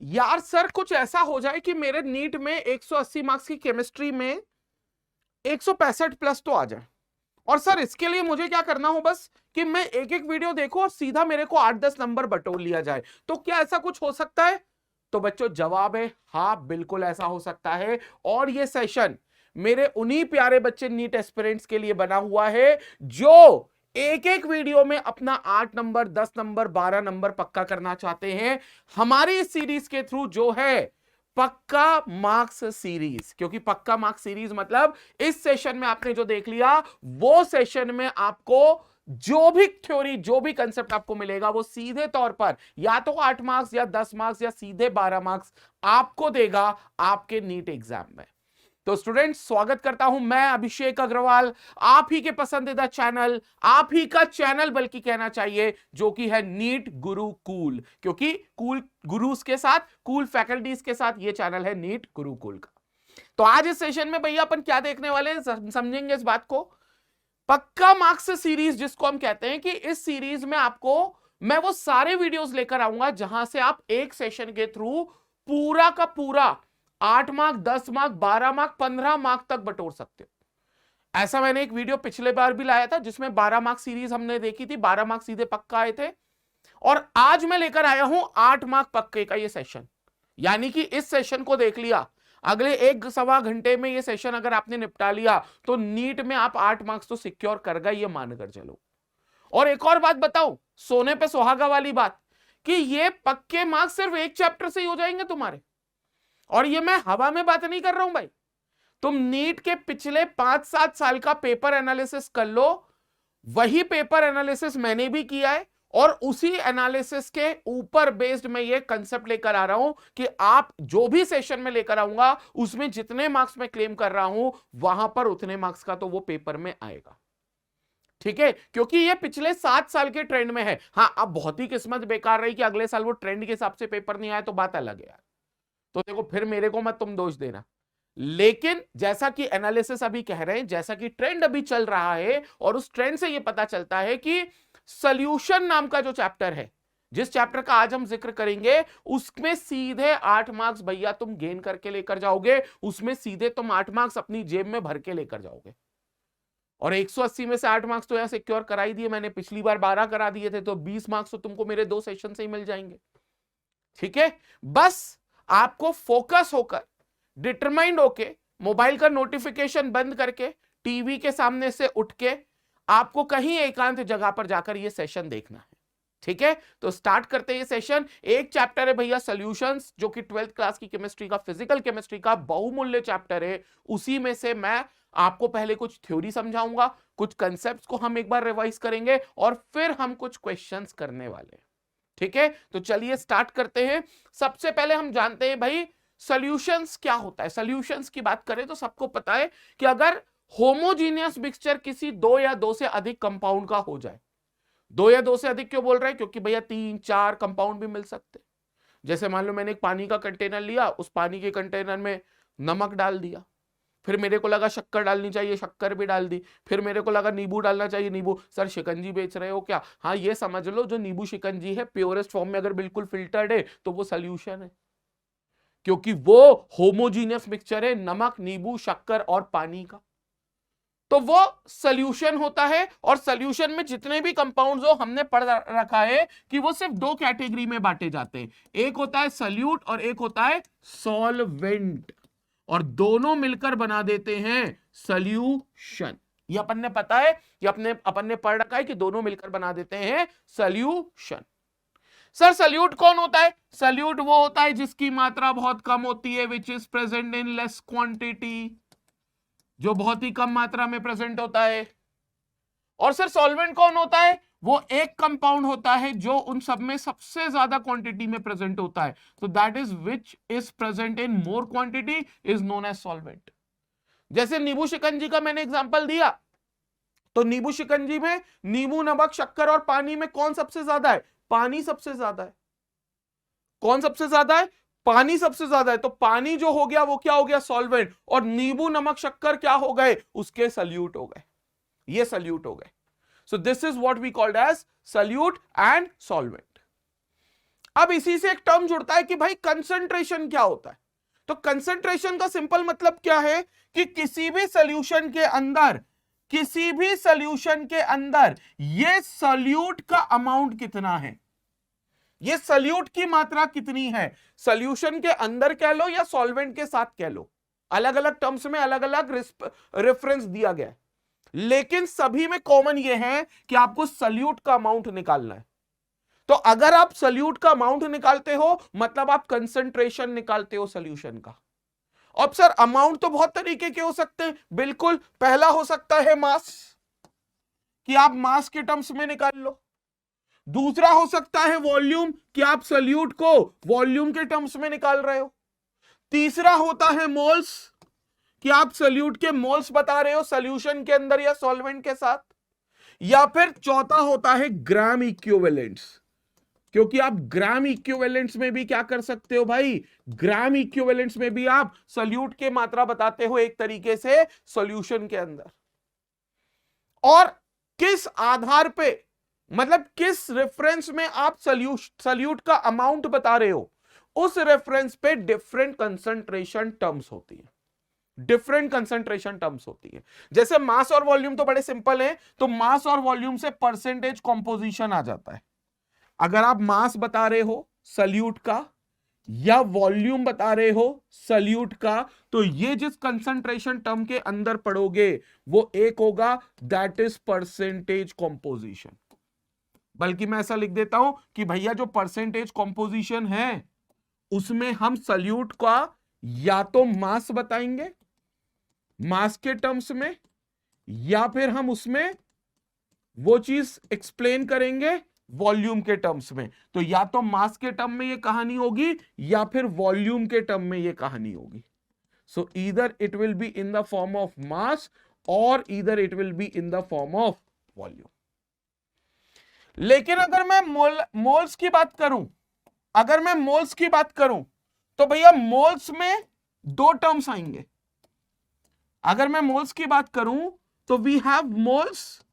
यार सर कुछ ऐसा हो जाए कि मेरे नीट में 180 मार्क्स की केमिस्ट्री में 165 प्लस तो आ जाए, और सर इसके लिए मुझे क्या करना हो, बस कि मैं एक एक वीडियो देखूं और सीधा मेरे को 8-10 नंबर बटोर लिया जाए, तो क्या ऐसा कुछ हो सकता है? तो बच्चों जवाब है हाँ, बिल्कुल ऐसा हो सकता है। और ये सेशन मेरे उन्हीं प्यारे बच्चे नीट एस्पिरेंट्स के लिए बना हुआ है जो एक एक वीडियो में अपना 8 नंबर, 10 नंबर, 12 नंबर पक्का करना चाहते हैं हमारी इस सीरीज के थ्रू, जो है पक्का मार्क्स सीरीज। क्योंकि पक्का मार्क्स सीरीज मतलब इस सेशन में आपने जो देख लिया, वो सेशन में आपको जो भी थ्योरी, जो भी कंसेप्ट आपको मिलेगा, वो सीधे तौर पर या तो 8 मार्क्स या 10 मार्क्स या सीधे 12 मार्क्स आपको देगा आपके नीट एग्जाम में। तो स्टूडेंट्स, स्वागत करता हूं मैं अभिषेक अग्रवाल, आप ही के पसंदीदा चैनल, आप ही का चैनल बल्कि कहना चाहिए, जो कि है नीट गुरुकुल। क्योंकि कूल गुरुस के साथ, कूल फैकल्टीज के साथ ये चैनल है नीट गुरुकुल का। तो आज इस सेशन में भैया अपन क्या देखने वाले हैं, समझेंगे इस बात को। पक्का मार्क्स सीरीज जिसको हम कहते हैं, कि इस सीरीज में आपको मैं वो सारे वीडियोस लेकर आऊंगा जहां से आप एक सेशन के थ्रू पूरा का पूरा 8 मार्क, 10 मार्क, 12 मार्क, 15 मार्क तक बटोर सकते हो। ऐसा मैंने एक वीडियो पिछले बार भी लाया था जिसमें 12 मार्क सीरीज हमने देखी थी, 12 मार्क सीधे पक्का आए थे। और आज मैं लेकर आया हूं 8 मार्क पक्के का ये सेशन। यानी कि इस सेशन को देख लिया, अगले 1-1.25 घंटे में ये सेशन अगर आपने निपटा लिया, तो नीट में आप 8 मार्क्स तो सिक्योर कर गए, ये मानकर चलो। और एक और बात बताओ, सोने पे सुहागा वाली बात, कि ये पक्के मार्क्स सिर्फ एक चैप्टर से ही हो जाएंगे तुम्हारे। और ये मैं हवा में बात नहीं कर रहा हूं भाई, तुम नीट के पिछले 5-7 साल का पेपर एनालिसिस कर लो, वही पेपर एनालिसिस मैंने भी किया है, और उसी एनालिसिस के ऊपर बेस्ड मैं ये कंसेप्ट लेकर आ रहा हूं कि आप जो भी सेशन में लेकर आऊंगा, उसमें जितने मार्क्स मैं क्लेम कर रहा हूं, वहां पर उतने मार्क्स का तो वो पेपर में आएगा। ठीक है, क्योंकि ये पिछले 7 साल के ट्रेंड में है। हाँ, अब बहुत ही किस्मत बेकार रही कि अगले साल वो ट्रेंड के हिसाब से पेपर नहीं आया, तो बात अलग है यार। तो देखो, फिर मेरे को मत तुम दोष देना, लेकिन जैसा कि एनालिसिस अभी कह रहे हैं, जैसा कि ट्रेंड अभी चल रहा है, और उस ट्रेंड से ये पता चलता है कि सॉल्यूशन नाम का जो चैप्टर है, जिस चैप्टर का आज हम जिक्र करेंगे, उसमें सीधे 8 मार्क्स भैया तुम गेन करके लेकर जाओगे, उसमें सीधे तुम 8 मार्क्स अपनी जेब में भर के लेकर जाओगे। और 180 में से 8 मार्क्स तो यहां सिक्योर करा ही दिए मैंने, पिछली बार 12 करा दिए थे, तो 20 मार्क्स तो तुमको मेरे 2 सेशन से ही मिल जाएंगे। ठीक है, बस आपको फोकस होकर, डिटरमाइंड होके, मोबाइल का नोटिफिकेशन बंद करके, टीवी के सामने से उठ के, आपको कहीं एकांत जगह पर जाकर यह सेशन देखना है। ठीक है, तो स्टार्ट करते हैं ये सेशन। एक चैप्टर है भैया सॉल्यूशंस, जो कि 12th क्लास की केमिस्ट्री का, फिजिकल केमिस्ट्री का बहुमूल्य चैप्टर है। उसी में से मैं आपको पहले कुछ थ्योरी समझाऊंगा, कुछ कंसेप्ट्स को हम एक बार रिवाइज करेंगे, और फिर हम कुछ क्वेश्चंस करने वाले हैं। ठीक है, तो चलिए स्टार्ट करते हैं। सबसे पहले हम जानते हैं भाई सॉल्यूशंस क्या होता है। सॉल्यूशंस की बात करें तो सबको पता है कि अगर होमोजीनियस मिक्सचर किसी 2 या 2 से अधिक कंपाउंड का हो जाए, 2 या 2 से अधिक क्यों बोल रहे हैं, क्योंकि भैया 3-4 कंपाउंड भी मिल सकते। जैसे मान लो मैंने एक पानी का कंटेनर लिया, उस पानी के कंटेनर में नमक डाल दिया, फिर मेरे को लगा शक्कर डालनी चाहिए, शक्कर भी डाल दी, फिर मेरे को लगा नींबू डालना चाहिए, नींबू। सर शिकंजी बेच रहे हो क्या? हाँ, ये समझ लो, जो नींबू शिकंजी है प्योरेस्ट फॉर्म में अगर बिल्कुल फिल्टर्ड है तो वो सॉल्यूशन है, क्योंकि वो होमोजीनियस मिक्सचर है नमक, नींबू, शक्कर और पानी का। तो वो सॉल्यूशन होता है। और सॉल्यूशन में जितने भी कंपाउंड्स हो, हमने पढ़ रखा है कि वो सिर्फ 2 कैटेगरी में बांटे जाते हैं, एक होता है सॉल्यूट और एक होता है सॉल्वेंट, और दोनों मिलकर बना देते हैं सॉल्यूशन। ये अपन ने पता है, ये अपन ने पढ़ रखा है कि दोनों मिलकर बना देते हैं सॉल्यूशन। सर सॉल्यूट कौन होता है? सॉल्यूट वो होता है जिसकी मात्रा बहुत कम होती है, which is present in less quantity, जो बहुत ही कम मात्रा में प्रेजेंट होता है। और सर सॉल्वेंट कौन होता है? वो एक कंपाउंड होता है जो उन सब में सबसे ज्यादा क्वांटिटी में प्रेजेंट होता है। तो that is which is present in more quantity is known as solvent. जैसे नींबू शिकंजी का मैंने एग्जांपल दिया, तो नींबू शिकंजी में नींबू, नमक, शक्कर और पानी में कौन सबसे ज्यादा है? पानी सबसे ज्यादा है। कौन सबसे ज्यादा है? पानी सबसे ज्यादा है। तो पानी जो हो गया वो क्या हो गया? सॉल्वेंट। और नींबू, नमक, शक्कर क्या हो गए? उसके सॉल्यूट हो गए, ये सॉल्यूट हो गए। So this is what we called as solute and solvent. अब इसी से एक टर्म जुड़ता है कि भाई कंसंट्रेशन क्या होता है। तो कंसंट्रेशन का सिंपल मतलब क्या है कि किसी भी सॉल्यूशन के अंदर ये सॉल्यूट का अमाउंट कितना है, ये सॉल्यूट की मात्रा कितनी है, सॉल्यूशन के अंदर कह लो या सॉल्वेंट के साथ कह लो, अलग अलग टर्म्स में अलग अलग रेफरेंस दिया गया है, लेकिन सभी में कॉमन ये है कि आपको सॉल्यूट का अमाउंट निकालना है। तो अगर आप सॉल्यूट का अमाउंट निकालते हो मतलब आप कंसंट्रेशन निकालते हो सॉल्यूशन का। अब सर अमाउंट तो बहुत तरीके के हो सकते हैं, बिल्कुल, पहला हो सकता है मास, कि आप मास के टर्म्स में निकाल लो। दूसरा हो सकता है वॉल्यूम, कि आप सॉल्यूट को वॉल्यूम के टर्म्स में निकाल रहे हो। तीसरा होता है मोल्स, कि आप सॉल्यूट के मोल्स बता रहे हो सॉल्यूशन के अंदर या सॉल्वेंट के साथ। या फिर चौथा होता है ग्राम इक्विवेलेंट्स, क्योंकि आप ग्राम इक्विवेलेंट्स में भी क्या कर सकते हो भाई, ग्राम इक्विवेलेंट्स में भी आप सॉल्यूट के मात्रा बताते हो एक तरीके से सॉल्यूशन के अंदर। और किस आधार पे, मतलब किस रेफरेंस में आप सॉल्यूट का अमाउंट बता रहे हो, उस रेफरेंस पे डिफरेंट कंसंट्रेशन टर्म्स होती है, डिफरेंट कंसंट्रेशन टर्म्स होती है। जैसे मास और वॉल्यूम तो बड़े सिंपल है, तो मास और वॉल्यूम से परसेंटेज कंपोजिशन आ जाता है। अगर आप मास बता रहे हो सॉल्यूट का या वॉल्यूम बता रहे हो सॉल्यूट का, तो ये जिस कंसंट्रेशन टर्म के अंदर पढ़ोगे वो एक होगा, दैट इज परसेंटेज कंपोजिशन। बल्कि मैं ऐसा लिख देता हूं कि भैया जो परसेंटेज कंपोजिशन है उसमें हम सॉल्यूट का या तो मास बताएंगे मास के टर्म्स में, या फिर हम उसमें वो चीज एक्सप्लेन करेंगे वॉल्यूम के टर्म्स में। तो या तो मास के टर्म में ये कहानी होगी या फिर वॉल्यूम के टर्म में ये कहानी होगी। So either it will be in the form of mass और either it will be in the form of volume. लेकिन अगर मैं मोल्स की बात करूं, अगर मैं मोल्स की बात करूं तो भैया मोल्स में दो टर्म्स आएंगे। अगर मैं मोल्स की बात करूं तो we have moles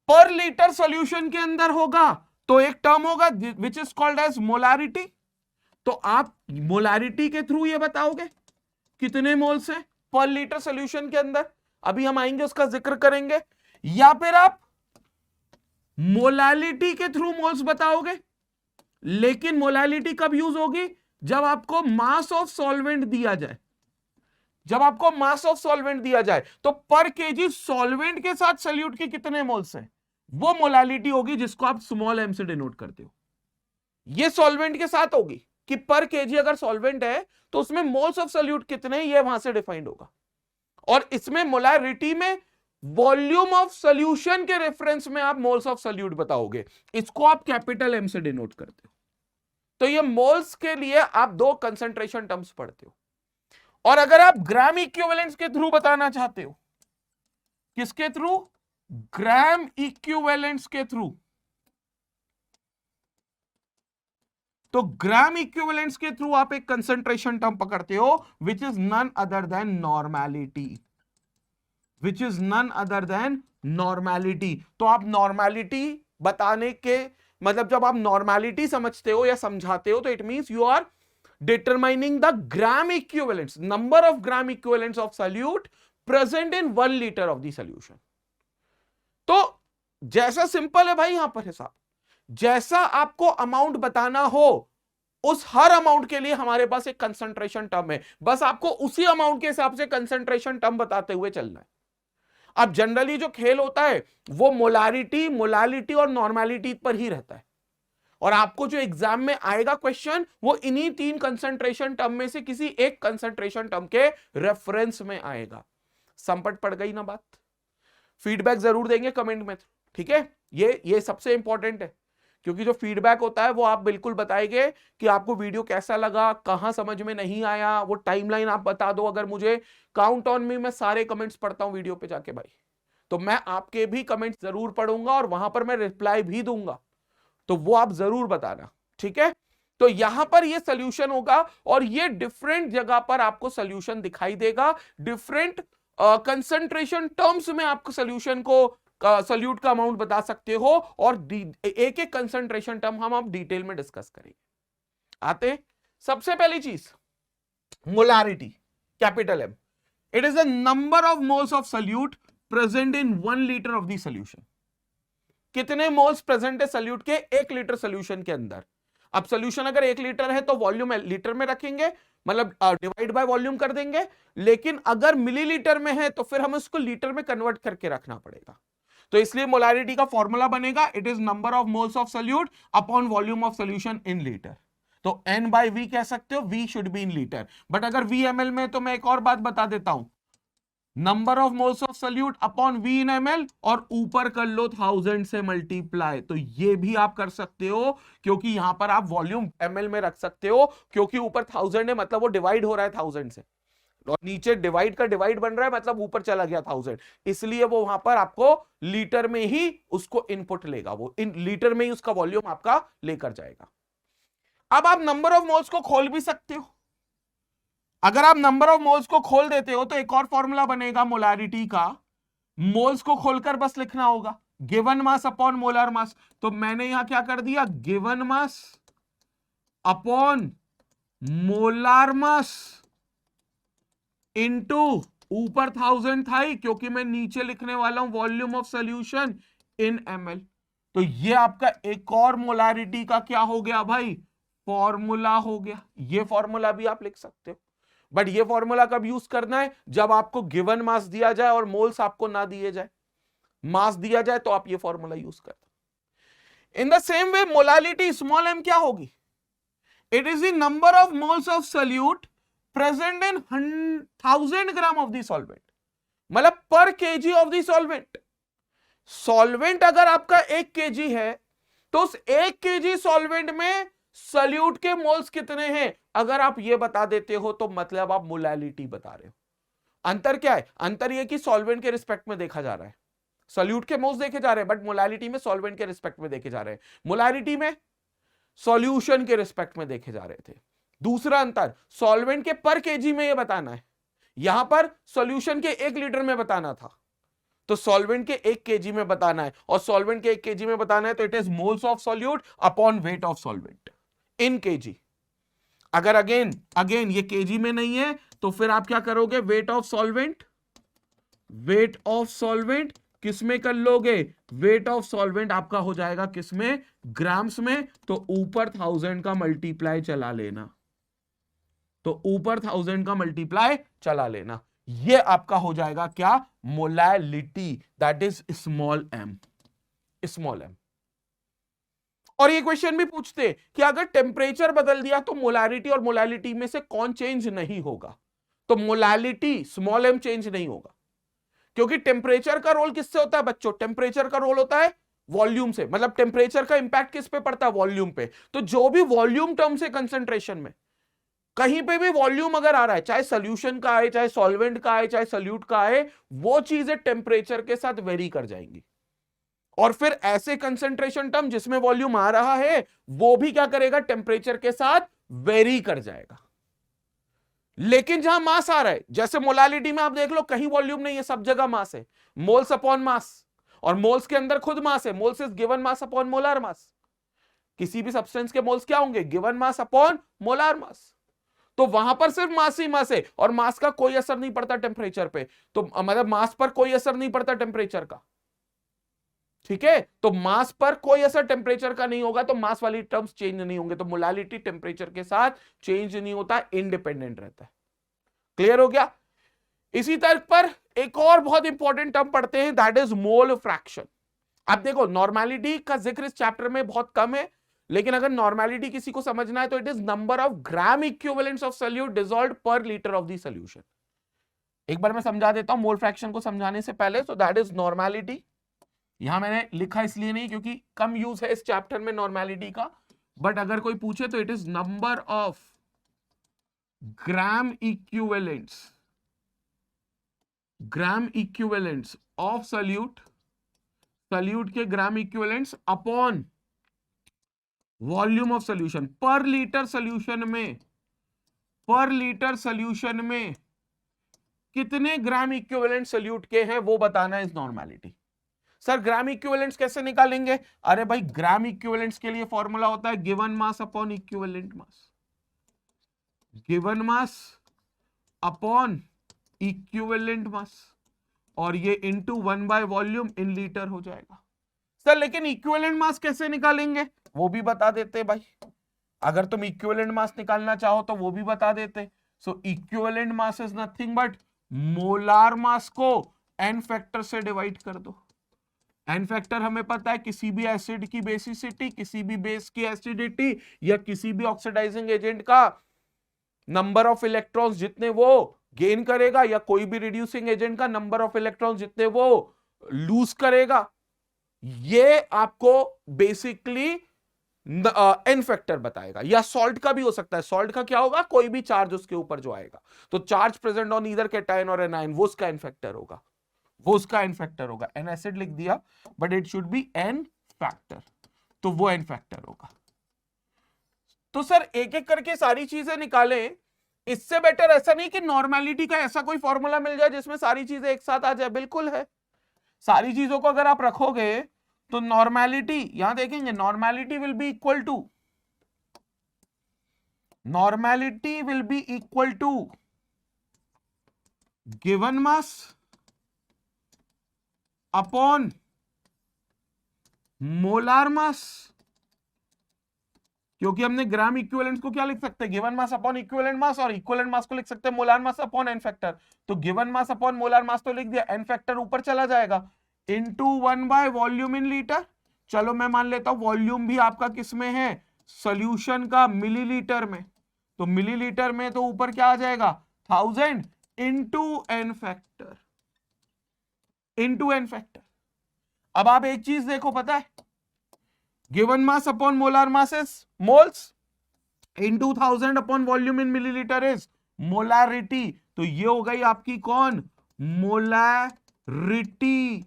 per litre solution के अंदर होगा, तो एक टर्म होगा which is called as molarity. तो आप मोलारिटी के थ्रू ये बताओगे कितने मोल्स हैं पर लीटर सॉल्यूशन के अंदर, अभी हम आएंगे उसका जिक्र करेंगे। या फिर आप मोलालिटी के थ्रू मोल्स बताओगे, लेकिन मोलालिटी कब यूज होगी, जब आपको मास ऑफ सॉल्वेंट दिया जाए। जब आपको मास ऑफ सॉल्वेंट दिया जाए तो पर केजी सॉल्वेंट के साथ सॉल्यूट के कितने मोल्स हैं, वो मोलालिटी होगी जिसको आप स्मॉल एम से डिनोट करते हो। ये सॉल्वेंट के साथ होगी कि पर केजी अगर सॉल्वेंट है तो उसमें मोल्स ऑफ सॉल्यूट कितने, ये वहां से डिफाइंड होगा। और इसमें मोलारिटी में वॉल्यूम ऑफ सॉल्यूशन के रेफरेंस में आप मोल्स ऑफ सॉल्यूट बताओगे, इसको आप कैपिटल एम से डिनोट करते हो। तो ये मोल्स के लिए आप दो कंसंट्रेशन टर्म्स पढ़ते हो। और अगर आप ग्राम इक्विवेलेंट्स के थ्रू बताना चाहते हो, किसके थ्रू, ग्राम इक्विवेलेंट्स के थ्रू, तो ग्राम इक्विवेलेंट्स के थ्रू आप एक कंसंट्रेशन टर्म पकड़ते हो which is none other than normality, which is none other than normality. तो आप नॉर्मैलिटी बताने के मतलब जब आप नॉर्मैलिटी समझते हो या समझाते हो तो it means you are determining the gram equivalents, number of gram equivalents of solute present in 1 liter of the solution। तो जैसा सिंपल है भाई यहां पर हिसाब, जैसा आपको अमाउंट बताना हो उस हर अमाउंट के लिए हमारे पास एक कंसंट्रेशन टर्म है, बस आपको उसी अमाउंट के हिसाब से कंसंट्रेशन टर्म बताते हुए चलना है। अब जनरली जो खेल होता है वो मोलारिटी, मोलालिटी और नॉर्मैलिटी पर ही रहता है, और आपको जो एग्जाम में आएगा क्वेश्चन वो इन्हीं तीन कंसंट्रेशन टर्म में से किसी एक कंसंट्रेशन टर्म के रेफरेंस में आएगा। संपट पड़ गई ना बात। फीडबैक जरूर देंगे कमेंट में, ठीक है, ये सबसे इंपॉर्टेंट है, क्योंकि जो फीडबैक होता है वो आप बिल्कुल बताएंगे कि आपको वीडियो कैसा लगा, कहां समझ में नहीं आया, वो टाइमलाइन आप बता दो। अगर मुझे काउंट ऑन मी, मैं सारे कमेंट्स पढ़ता हूं वीडियो पे जाके भाई, तो मैं आपके भी कमेंट्स जरूर पढ़ूंगा और वहां पर मैं रिप्लाई भी दूंगा, तो वो आप जरूर बताना, ठीक है। तो यहां पर ये सॉल्यूशन होगा और ये डिफरेंट जगह पर आपको सॉल्यूशन दिखाई देगा, डिफरेंट कंसंट्रेशन टर्म्स में आपको सॉल्यूशन को सॉल्यूट का अमाउंट बता सकते हो, और एक एक कंसंट्रेशन टर्म हम अब डिटेल में डिस्कस करेंगे। आते सबसे पहली चीज molarity, capital M. It is the number of moles of solute present in 1 litre of the solution. कितने मोल्स प्रेजेंट है सॉल्यूट के 1 लीटर सॉल्यूशन के अंदर। अब सॉल्यूशन अगर 1 लीटर है तो वॉल्यूम लीटर में रखेंगे, मतलब डिवाइड बाय वॉल्यूम कर देंगे। लेकिन अगर मिलीलीटर में है तो फिर हमें उसको लीटर में कन्वर्ट करके रखना पड़ेगा। तो इसलिए मोलारिटी का फॉर्मूला बनेगा, it is number of moles of solute upon volume of solution in litre. तो N बाई वी कह सकते हो, V should be in litre. But अगर V ml में, तो मैं एक और बात बता देता हूं, number of moles of solute upon V in ml, और ऊपर कर लो 1000 से मल्टीप्लाई। तो ये भी आप कर सकते हो, क्योंकि यहां पर आप वॉल्यूम ml में रख सकते हो, क्योंकि ऊपर 1000 है मतलब वो डिवाइड हो रहा है 1000 से, और नीचे डिवाइड का डिवाइड बन रहा है मतलब ऊपर चला गया 1000, इसलिए वो वहां पर आपको लीटर में ही उसको इनपुट लेगा, वो इन लीटर में ही उसका वॉल्यूम आपका लेकर जाएगा। अब आप नंबर ऑफ मोल्स को खोल भी सकते हो। अगर आप नंबर ऑफ मोल्स को खोल देते हो तो एक और फॉर्मूला बनेगा मोलारिटी का, मोल्स को खोलकर बस लिखना होगा given mass upon molar mass. तो मैंने यहां क्या कर दिया, given mass upon molar mass into ऊपर 1000 था ही, क्योंकि मैं नीचे लिखने वाला हूं volume of solution in ml। तो ये आपका एक और मोलारिटी का क्या हो गया भाई, फॉर्मूला हो गया। ये फॉर्मूला भी आप लिख सकते हो, बट ये फॉर्मूला कब यूज करना है, जब आपको गिवन मास दिया जाए और मोल्स आपको ना दिए जाए। मास दिया जाए तो आप ये फॉर्मूला यूज करते। In the same way molality small m क्या होगी, it is the number of moles of solute present in 1000 gram of the solvent, मतलब पर KG of the solvent. Solvent अगर आपका 1 केजी है तो उस 1 केजी सॉल्वेंट में सॉल्यूट के मोल्स कितने हैं, अगर आप ये बता देते हो तो मतलब आप मोलालिटी बता रहे हो। अंतर क्या है, अंतर ये कि सॉल्वेंट के रिस्पेक्ट में देखा जा रहा है, सॉल्यूट के मोल्स देखे जा रहे हैं, बट मोलालिटी में सॉल्वेंट के रिस्पेक्ट में देखे जा रहे हैं, मोलालिटी में सॉल्यूशन के रिस्पेक्ट में देखे जा रहे थे। दूसरा अंतर, सॉल्वेंट के पर केजी में ये बताना है, यहां पर सॉल्यूशन के 1 लीटर में बताना था, तो सॉल्वेंट के 1 केजी में बताना है, और सॉल्वेंट के 1 केजी में बताना है तो it is moles of solute upon weight of solvent in KG. अगर अगेन ये केजी में नहीं है तो फिर आप क्या करोगे, वेट ऑफ सॉल्वेंट किसमें कर लोगे, वेट ऑफ सॉल्वेंट आपका हो जाएगा किसमें, ग्राम्स में। तो ऊपर 1000 का मल्टीप्लाई चला लेना, तो ऊपर 1000 का मल्टीप्लाई चला लेना, ये आपका हो जाएगा क्या, molality, that is small m। और ये क्वेश्चन भी पूछते कि अगर टेम्परेचर बदल दिया तो मोलारिटी और मोलालिटी में से कौन चेंज नहीं होगा, तो मोलालिटी स्मॉल m चेंज नहीं होगा, क्योंकि टेम्परेचर का रोल किससे होता है बच्चों, टेम्परेचर का रोल होता है वॉल्यूम से, मतलब टेम्परेचर का इंपैक्ट किस पे पड़ता है, वॉल्यूम पे। तो जो भी वॉल्यूम टर्म्स है कंसंट्रेशन में, कहीं पे भी वॉल्यूम अगर आ रहा है, चाहे सोल्यूशन का आए, चाहे सॉल्वेंट का आए, चाहे सॉल्यूट का आए, वो चीजें टेम्परेचर के साथ वेरी कर जाएंगी। और फिर ऐसे कंसंट्रेशन टर्म जिसमें वॉल्यूम आ रहा है वो भी क्या करेगा, टेम्परेचर के साथ वेरी कर जाएगा। लेकिन जहां मास आ रहा है, जैसे मोलालिटी में आप देख लो कहीं वॉल्यूम नहीं है, सब जगह मास है, मोल्स अपॉन मास, और मोल्स के अंदर खुद मास है, moles is given mass upon molar मास। किसी भी सब्सटेंस के मोल्स क्या होंगे, given mass upon molar mass. तो वहां पर सिर्फ मास ही मास है, और मास का कोई असर नहीं पड़ता टेम्परेचर पे, तो मतलब मास पर कोई असर नहीं पड़ता टेम्परेचर का, ठीक है। तो मास पर कोई असर टेम्परेचर का नहीं होगा, तो मास वाली टर्म्स चेंज नहीं होंगे, तो मोलालिटी टेम्परेचर के साथ चेंज नहीं होता, इंडिपेंडेंट रहता है। क्लियर हो गया। इसी तर्क पर एक और बहुत इंपॉर्टेंट टर्म पढ़ते हैं, दैट इज मोल फ्रैक्शन। अब देखो नॉर्मेलिटी का जिक्र इस चैप्टर में बहुत कम है, लेकिन अगर नॉर्मेलिटी किसी को समझना है तो it is number of gram equivalents of solute dissolved पर लीटर ऑफ द सॉल्यूशन। एक बार मैं समझा देता हूं मोल फ्रैक्शन को समझाने से पहले। सो दैट इज नॉर्मेलिटी, यहां मैंने लिखा इसलिए नहीं क्योंकि कम यूज है इस चैप्टर में नॉर्मेलिटी का, बट अगर कोई पूछे तो it is number of gram equivalents of solute के gram equivalents upon volume of solution. Per litre solution में कितने ग्राम इक्विवेलेंट सॉल्यूट के हैं वो बताना is normality. Sir gram equivalents कैसे निकालेंगे? अरे भाई ग्राम इक्विवेलेंट्स के लिए फॉर्मूला होता है गिवन मास अपॉन इक्विवेलेंट मास, given mass upon equivalent mass, और ये into 1 by volume in litre हो जाएगा। सर लेकिन इक्विवेलेंट मास कैसे निकालेंगे वो भी बता देते भाई, अगर तुम इक्विवेलेंट मास निकालना चाहो तो वो भी बता देते। So equivalent mass is nothing but molar mass को n फैक्टर से डिवाइड कर दो। n फैक्टर हमें पता है किसी भी एसिड की बेसिसिटी, किसी भी बेस की एसिडिटी, या किसी भी ऑक्सीडाइजिंग एजेंट का नंबर ऑफ इलेक्ट्रॉन्स जितने वो गेन करेगा, या कोई भी रिड्यूसिंग एजेंट का नंबर ऑफ इलेक्ट्रॉन्स जितने वो लूज करेगा, ये आपको बेसिकली एन फैक्टर बताएगा। या सॉल्ट का भी हो सकता है, सॉल्ट का क्या होगा, कोई भी चार्ज उसके ऊपर जो आएगा, तो charge present on either cation और एनायन, वो उसका एन फैक्टर होगा, वो उसका एन फैक्टर होगा। एन एसिड लिख दिया but it should be n factor, तो वो एन फैक्टर होगा। तो सर एक एक करके सारी चीजें निकालें, इससे बेटर ऐसा नहीं कि नॉर्मेलिटी का ऐसा कोई फॉर्मूला मिल जाए जिसमें सारी चीजें एक साथ आ जाए। बिल्कुल है, सारी चीजों को अगर आप रखोगे तो नॉर्मेलिटी यहां देखेंगे, normality will be equal to, normality will be equal to given mass upon molar mass, क्योंकि हमने ग्राम इक्विवेलेंट्स को क्या लिख सकते हैं, given mass upon equivalent mass, और इक्विवेलेंट मास को लिख सकते हैं molar mass upon N factor. तो given mass upon molar mass तो लिख दिया, एन फैक्टर ऊपर चला जाएगा, into 1 by volume in litre. चलो मैं मान लेता हूं वॉल्यूम भी आपका किस में है, सॉल्यूशन का मिलीलीटर में, तो मिलीलीटर में तो ऊपर क्या आ जाएगा 1000 into n factor, into n factor. अब आप एक चीज देखो, पता है given mass upon molar mass is moles, into 1000 upon volume in millilitre is molarity, तो ये हो गई आपकी कौन, मोलारिटी।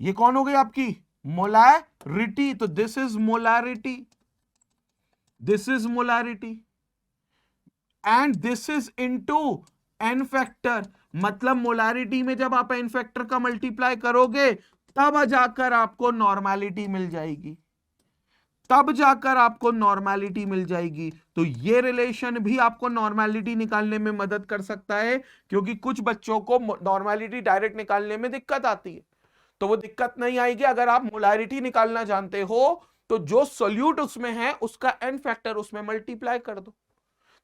ये कौन हो गई आपकी मोलारिटी, तो this is molarity, this is molarity, and this is into n factor. मतलब मोलारिटी में जब आप एन फैक्टर का मल्टीप्लाई करोगे तब जाकर आपको नॉर्मेलिटी मिल जाएगी, तब जाकर आपको नॉर्मेलिटी मिल जाएगी। तो ये रिलेशन भी आपको नॉर्मेलिटी निकालने में मदद कर सकता है, क्योंकि कुछ बच्चों को नॉर्मेलिटी डायरेक्ट निकालने में दिक्कत आती है, तो वो दिक्कत नहीं आएगी अगर आप मोलारिटी निकालना जानते हो, तो जो सोल्यूट उसमें है उसका एन फैक्टर उसमें मल्टीप्लाई कर दो,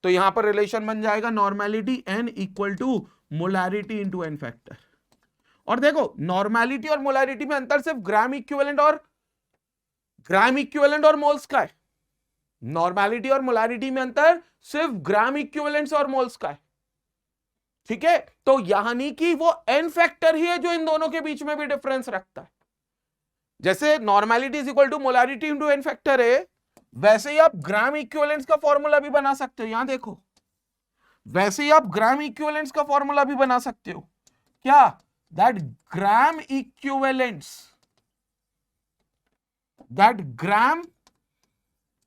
तो यहां पर रिलेशन बन जाएगा normality N equal to molarity into n factor. और देखो नॉर्मेलिटी और मोलारिटी में अंतर सिर्फ ग्राम इक्विवेलेंट और मोल्स का है, नॉर्मेलिटी और मोलारिटी में अंतर सिर्फ ग्राम इक्विवेलेंट्स और मोल्स का है, ठीक है। तो यानी कि वो एन फैक्टर ही है जो इन दोनों के बीच में भी डिफरेंस रखता है। जैसे normality is equal to molarity into n factor है, वैसे ही आप ग्राम इक्विवेलेंट्स का फॉर्मूला भी बना सकते हो। यहां देखो, वैसे ही आप ग्राम इक्विवेलेंट्स का फॉर्मूला भी बना सकते हो। क्या, that gram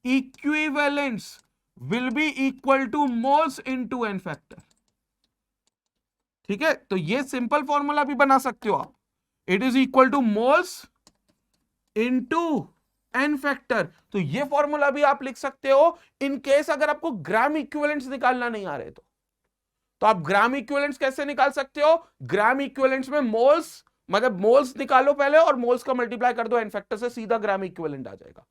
equivalents will be equal to moles into n factor, ठीक है। तो ये सिंपल फॉर्मूला भी बना सकते हो आप, it is equal to moles into n factor. तो ये फॉर्मूला भी आप लिख सकते हो इन केस अगर आपको ग्राम इक्विवेलेंट्स निकालना नहीं आ रहे तो आप ग्राम इक्विवेलेंट्स कैसे निकाल सकते हो, ग्राम इक्विवेलेंट्स में मोल्स, मतलब मोल्स निकालो पहले और मोल्स का मल्टीप्लाई कर दो एन फैक्टर से, सीधा ग्राम इक्विवेलेंट आ जाएगा।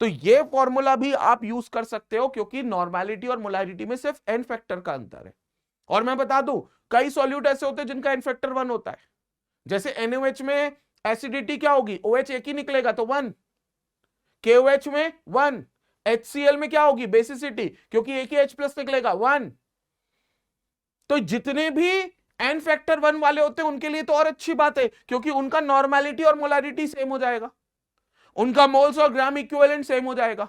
तो ये फॉर्मूला भी आप यूज कर सकते हो, क्योंकि नॉर्मेलिटी और मोलारिटी में सिर्फ एन फैक्टर का अंतर है। और मैं बता दूं कई सॉल्यूट ऐसे होते हैं जिनका एन फैक्टर 1 होता है, जैसे NaOH में एसिडिटी क्या होगी, OH एक ही निकलेगा तो 1, KOH में 1, HCl में क्या होगी बेसिसिटी, क्योंकि एक ही H+ निकलेगा 1। तो जितने भी एन फैक्टर 1 वाले होते हैं उनके लिए तो और अच्छी बात है, क्योंकि उनका नॉर्मेलिटी और मोलारिटी सेम हो जाएगा, उनका मोल्स और ग्राम इक्विवेलेंट सेम हो जाएगा।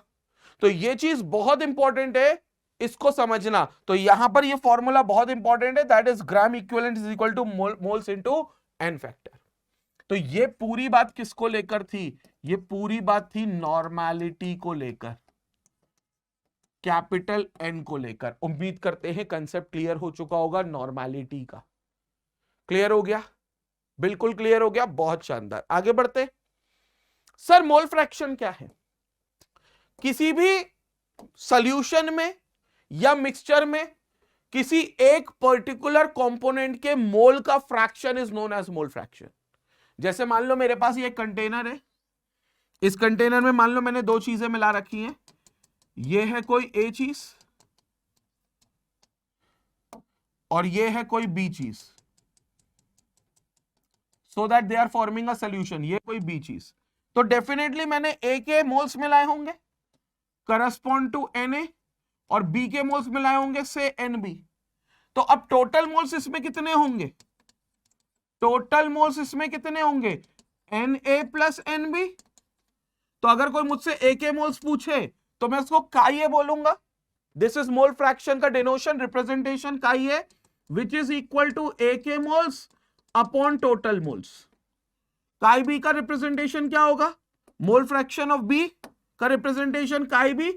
तो ये चीज बहुत इंपॉर्टेंट है, इसको समझना। तो यहां पर ये फॉर्मूला बहुत इंपॉर्टेंट है, that is gram equivalent is equal to moles into n factor. तो ये पूरी बात किसको लेकर थी, ये पूरी बात थी नॉर्मेलिटी को लेकर, कैपिटल एन को लेकर। उम्मीद करते हैं कंसेप्ट क्लियर हो चुका होगा नॉर्मेलिटी का, क्लियर हो गया। बिल्कुल क्लियर हो गया, बहुत शानदार। आगे बढ़ते। सर मोल फ्रैक्शन क्या है? किसी भी सॉल्यूशन में या मिक्सचर में किसी एक पर्टिकुलर कंपोनेंट के मोल का fraction is known as mole fraction. जैसे मान लो मेरे पास ये कंटेनर है, इस कंटेनर में मान लो मैंने दो चीजें मिला रखी हैं, ये है कोई ए चीज और ये है कोई बी चीज, so that they are forming a solution. ये कोई बी चीज, तो डेफिनेटली मैंने ए के मोल्स मिलाए होंगे करस्पॉन्ड टू Na और बी के मोल्स मिलाए होंगे से Nb। तो अब टोटल मोल्स इसमें कितने होंगे? टोटल मोल्स इसमें कितने होंगे? Na plus Nb। तो अगर कोई मुझसे ए के मोल्स पूछे तो मैं उसको काई बोलूंगा। दिस इज मोल फ्रैक्शन का डिनोशन, रिप्रेजेंटेशन काई है, which is equal to A के moles upon total moles. Chi B का रिप्रेजेंटेशन क्या होगा? मोल फ्रैक्शन ऑफ बी का representation chi B,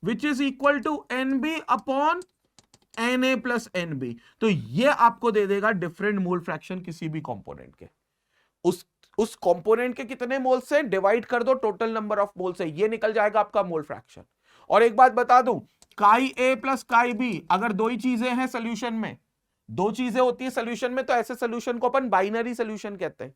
which is equal to n B upon Na plus Nb। तो ये आपको दे देगा डिफरेंट मोल फ्रैक्शन किसी भी कंपोनेंट के। उस कंपोनेंट के कितने मोल से डिवाइड कर दो टोटल नंबर ऑफ मोल से, ये निकल जाएगा आपका मोल फ्रैक्शन। और एक बात बता दूं, काई ए प्लस काई बी, अगर दो ही चीजें हैं सोल्यूशन में, दो चीजें होती है सोल्यूशन में, तो ऐसे सोल्यूशन को अपन बाइनरी सोल्यूशन कहते हैं।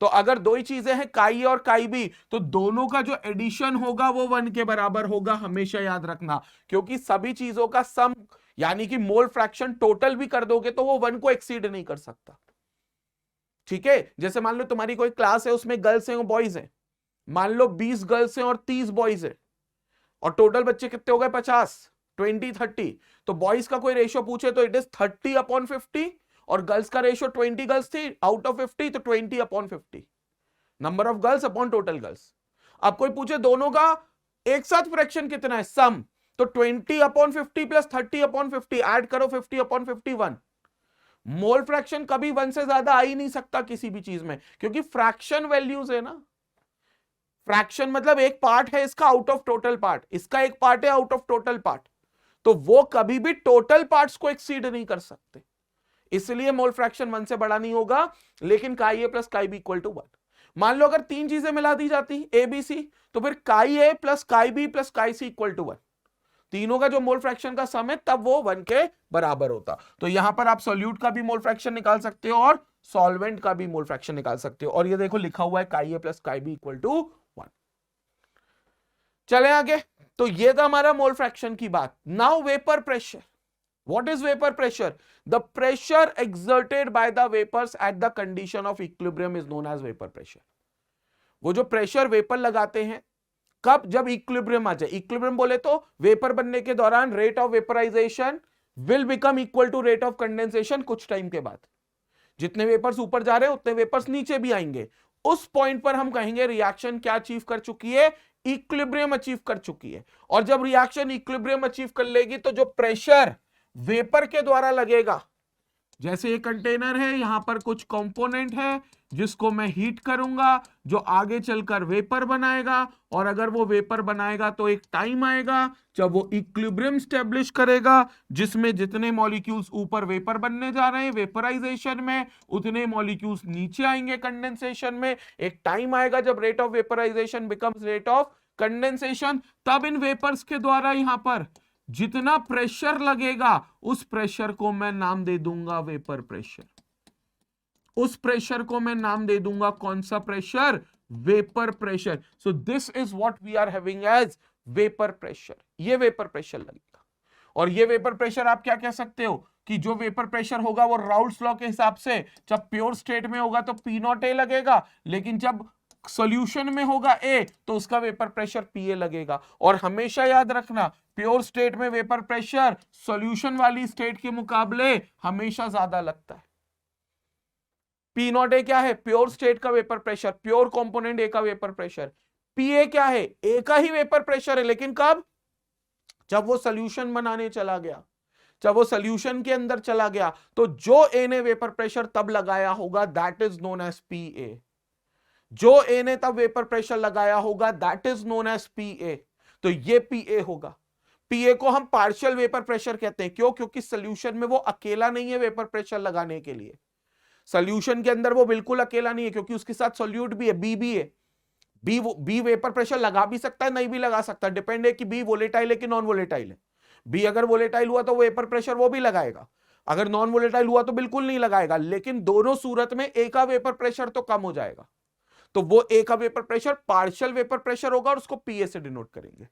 तो अगर दो ही चीजें हैं काई ए और काई बी, तो दोनों का जो एडिशन होगा वो 1 के बराबर होगा, हमेशा याद रखना। क्योंकि सभी चीजों का सम यानी कि मोल फ्रैक्शन टोटल भी कर दोगे तो वो 1 को एक्सीड नहीं कर सकता। ठीक है, जैसे मान लो तुम्हारी कोई क्लास है, उसमें गर्ल्स हैं और बॉयज हैं, मान लो 20 गर्ल्स हैं और 30 बॉयज हैं, और टोटल बच्चे कितने हो गए? 50, 20, 30। तो बॉयज का कोई रेशियो पूछे तो इट इज 30/50, और गर्ल्स का रेशियो 20 गर्ल्स थी आउट ऑफ 50, तो 20/50, number of girls upon total girls. अब कोई पूछे दोनों का एक साथ फ्रैक्शन कितना है, सम, तो 20/50 प्लस 30/50, ऐड करो 50/51। मोल फ्रैक्शन कभी 1 से ज्यादा आ ही नहीं सकता किसी भी चीज में, क्योंकि फ्रैक्शन वैल्यूज है ना। फ्रैक्शन मतलब एक पार्ट है इसका आउट ऑफ टोटल पार्ट, इसका एक पार्ट है आउट ऑफ टोटल पार्ट, तो वो कभी भी टोटल पार्ट्स को एक्सीड नहीं कर सकते। इसलिए मोल फ्रैक्शन 1 से बड़ा नहीं होगा। लेकिन chi A plus chi B equal to 1। मान लो अगर तीन चीजें मिला दी जाती ए बी सी, तो फिर chi A plus chi B plus chi C equal to 1। तीनों का जो मोल फ्रैक्शन का सम है तब वो 1 के बराबर होता। तो यहां पर आप सॉल्यूट का भी मोल फ्रैक्शन निकाल सकते हो और सॉल्वेंट का भी मोल फ्रैक्शन निकाल सकते हो। और ये देखो लिखा हुआ है chi A plus chi B equal to 1। चले आगे। तो ये था हमारा मोल फ्रैक्शन की बात। Now vapour pressure. What is vapor pressure? The pressure exerted by the vapors at the condition of equilibrium is known as vapor pressure. वो जो प्रेशर वेपर लगाते हैं कब? जब इक्विलिब्रियम आ जाए। इक्विलिब्रियम बोले तो वेपर बनने के दौरान rate of vaporisation will become equal to rate of condensation. कुछ टाइम के बाद जितने वेपर्स ऊपर जा रहे हैं उतने वेपर्स नीचे भी आएंगे। उस पॉइंट पर हम कहेंगे रिएक्शन क्या अचीव कर चुकी है? इक्विलिब्रियम अचीव कर चुकी है। और जब रिएक्शन इक्विलिब्रियम अचीव कर लेगी तो जो प्रेशर वेपर के द्वारा लगेगा, जैसे ये कंटेनर है, यहां पर कुछ कंपोनेंट है जिसको मैं हीट करूंगा, जो आगे चलकर वेपर बनाएगा। और अगर वो वेपर बनाएगा तो एक टाइम आएगा जब वो इक्विलिब्रियम स्टैब्लिश करेगा, जिसमें जितने मॉलिक्यूल्स ऊपर वेपर बनने जा रहे हैं वेपराइजेशन में, उतने मॉलिक्यूल्स नीचे आएंगे कंडेंसेशन में। एक टाइम आएगा जब rate of vaporisation becomes rate of condensation, तब इन वेपर्स के द्वारा यहां पर जितना प्रेशर लगेगा उस प्रेशर को मैं नाम दे दूंगा वेपर प्रेशर। उस प्रेशर को मैं नाम दे दूंगा कौन सा pressure? Vapour pressure. So this is what we are having as vapour pressure. ये वेपर प्रेशर लगेगा। और ये वेपर प्रेशर आप क्या कह सकते हो कि जो वेपर प्रेशर होगा वो राउल्ट्स लॉ के हिसाब से जब प्योर स्टेट में होगा तो P0A लगेगा, लेकिन जब सॉल्यूशन में होगा ए तो उसका वेपर प्रेशर Pa लगेगा। और हमेशा याद रखना प्योर स्टेट में वेपर प्रेशर सॉल्यूशन वाली स्टेट के मुकाबले हमेशा ज्यादा लगता है। P0A क्या है? प्योर स्टेट का वेपर प्रेशर, प्योर कंपोनेंट ए का वेपर प्रेशर। Pa क्या है? ए का ही वेपर प्रेशर है, लेकिन कब? जब वो सॉल्यूशन बनाने चला गया, जब वो सॉल्यूशन के अंदर चला गया, तो जो ए ने वेपर प्रेशर तब लगाया होगा that is known as Pa। जो ए ने तब वेपर प्रेशर लगाया होगा that is known as Pa। तो ये Pa होगा। Pa को हम पार्शियल वेपर प्रेशर कहते हैं। क्यों? क्योंकि सॉल्यूशन में वो अकेला नहीं है वेपर प्रेशर लगाने के लिए। सॉल्यूशन के अंदर वो बिल्कुल अकेला नहीं है, क्योंकि उसके साथ सॉल्यूट भी है, बी भी है। बी वेपर प्रेशर लगा भी सकता है, नहीं भी लगा सकता, डिपेंड है कि बी वोलेटाइल है कि नॉन वोलेटाइल है। बी अगर वोलेटाइल हुआ तो वेपर प्रेशर वो भी लगाएगा, अगर नॉन वोलेटाइल हुआ तो बिल्कुल नहीं लगाएगा। लेकिन दोनों सूरत में ए का वेपर प्रेशर तो कम हो जाएगा, तो वो ए का vapour pressure partial vapour pressure होगा और उसको पीए से डिनोट करेंगे,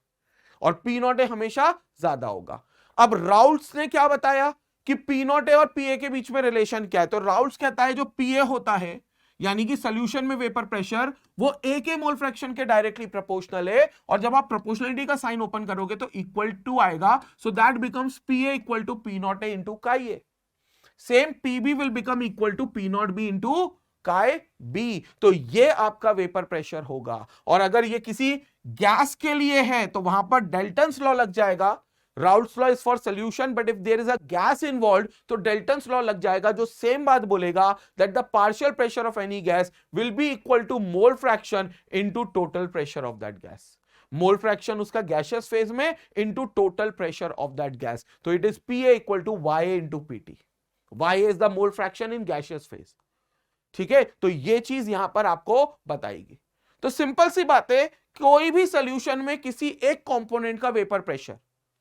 और पी नॉट ए हमेशा ज्यादा होगा। अब राउल्ट्स ने क्या बताया कि पी नॉट ए और पीए के बीच में रिलेशन क्या है, तो राउल्ट्स कहता है जो पीए होता है यानी कि सॉल्यूशन में वेपर प्रेशर, वो ए के मोल फ्रैक्शन के डायरेक्टली प्रोपोर्शनल है, और जब आप प्रोपोर्शनलिटी का साइन ओपन करोगे तो इक्वल टू आएगा, so that becomes PA equal to P naught A into chi A. Same PB will become equal to P naught B into chi B. तो ये आपका वेपर प्रेशर होगा। और अगर ये किसी गैस के लिए है तो वहां पर डेल्टन्स लॉ लग जाएगा। Raoult's law is for solution, but if there is a gas involved तो डेल्टन्स लॉ लग जाएगा, जो सेम बात बोलेगा that the partial pressure of any gas will be equal to mole fraction into total pressure of that gas. Mole fraction उसका gaseous phase में into total pressure of that gas. तो it is PA equal to Y into PT. Y is the mole fraction in gaseous phase. ठीक है, तो ये चीज यहां पर आपको बताएगी। तो सिंपल सी बात है, कोई भी सॉल्यूशन में किसी एक कंपोनेंट का वेपर प्रेशर,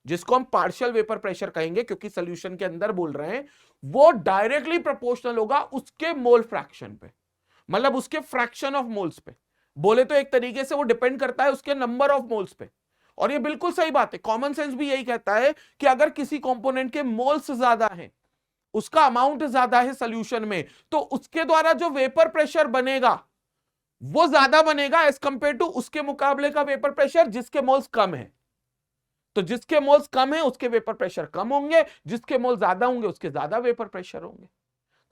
जिसको हम पार्शियल वेपर प्रेशर कहेंगे क्योंकि सॉल्यूशन के अंदर बोल रहे हैं, वो डायरेक्टली प्रोपोर्शनल होगा उसके मोल फ्रैक्शन पे, मतलब उसके फ्रैक्शन ऑफ मोल्स पे। बोले तो एक तरीके से वो डिपेंड करता है उसके नंबर ऑफ मोल्स पे। और ये बिल्कुल सही बात है, कॉमन सेंस भी यही कहता है कि अगर किसी कंपोनेंट के मोल्स ज्यादा हैं, उसका अमाउंट ज्यादा है सॉल्यूशन में, तो उसके द्वारा जो वेपर प्रेशर बनेगा वो ज्यादा बनेगा एज कंपेयर टू उसके मुकाबले का वेपर प्रेशर जिसके मोल्स कम है। तो जिसके मोल्स कम है उसके वेपर प्रेशर कम होंगे, जिसके मोल ज्यादा होंगे उसके ज्यादा वेपर प्रेशर होंगे।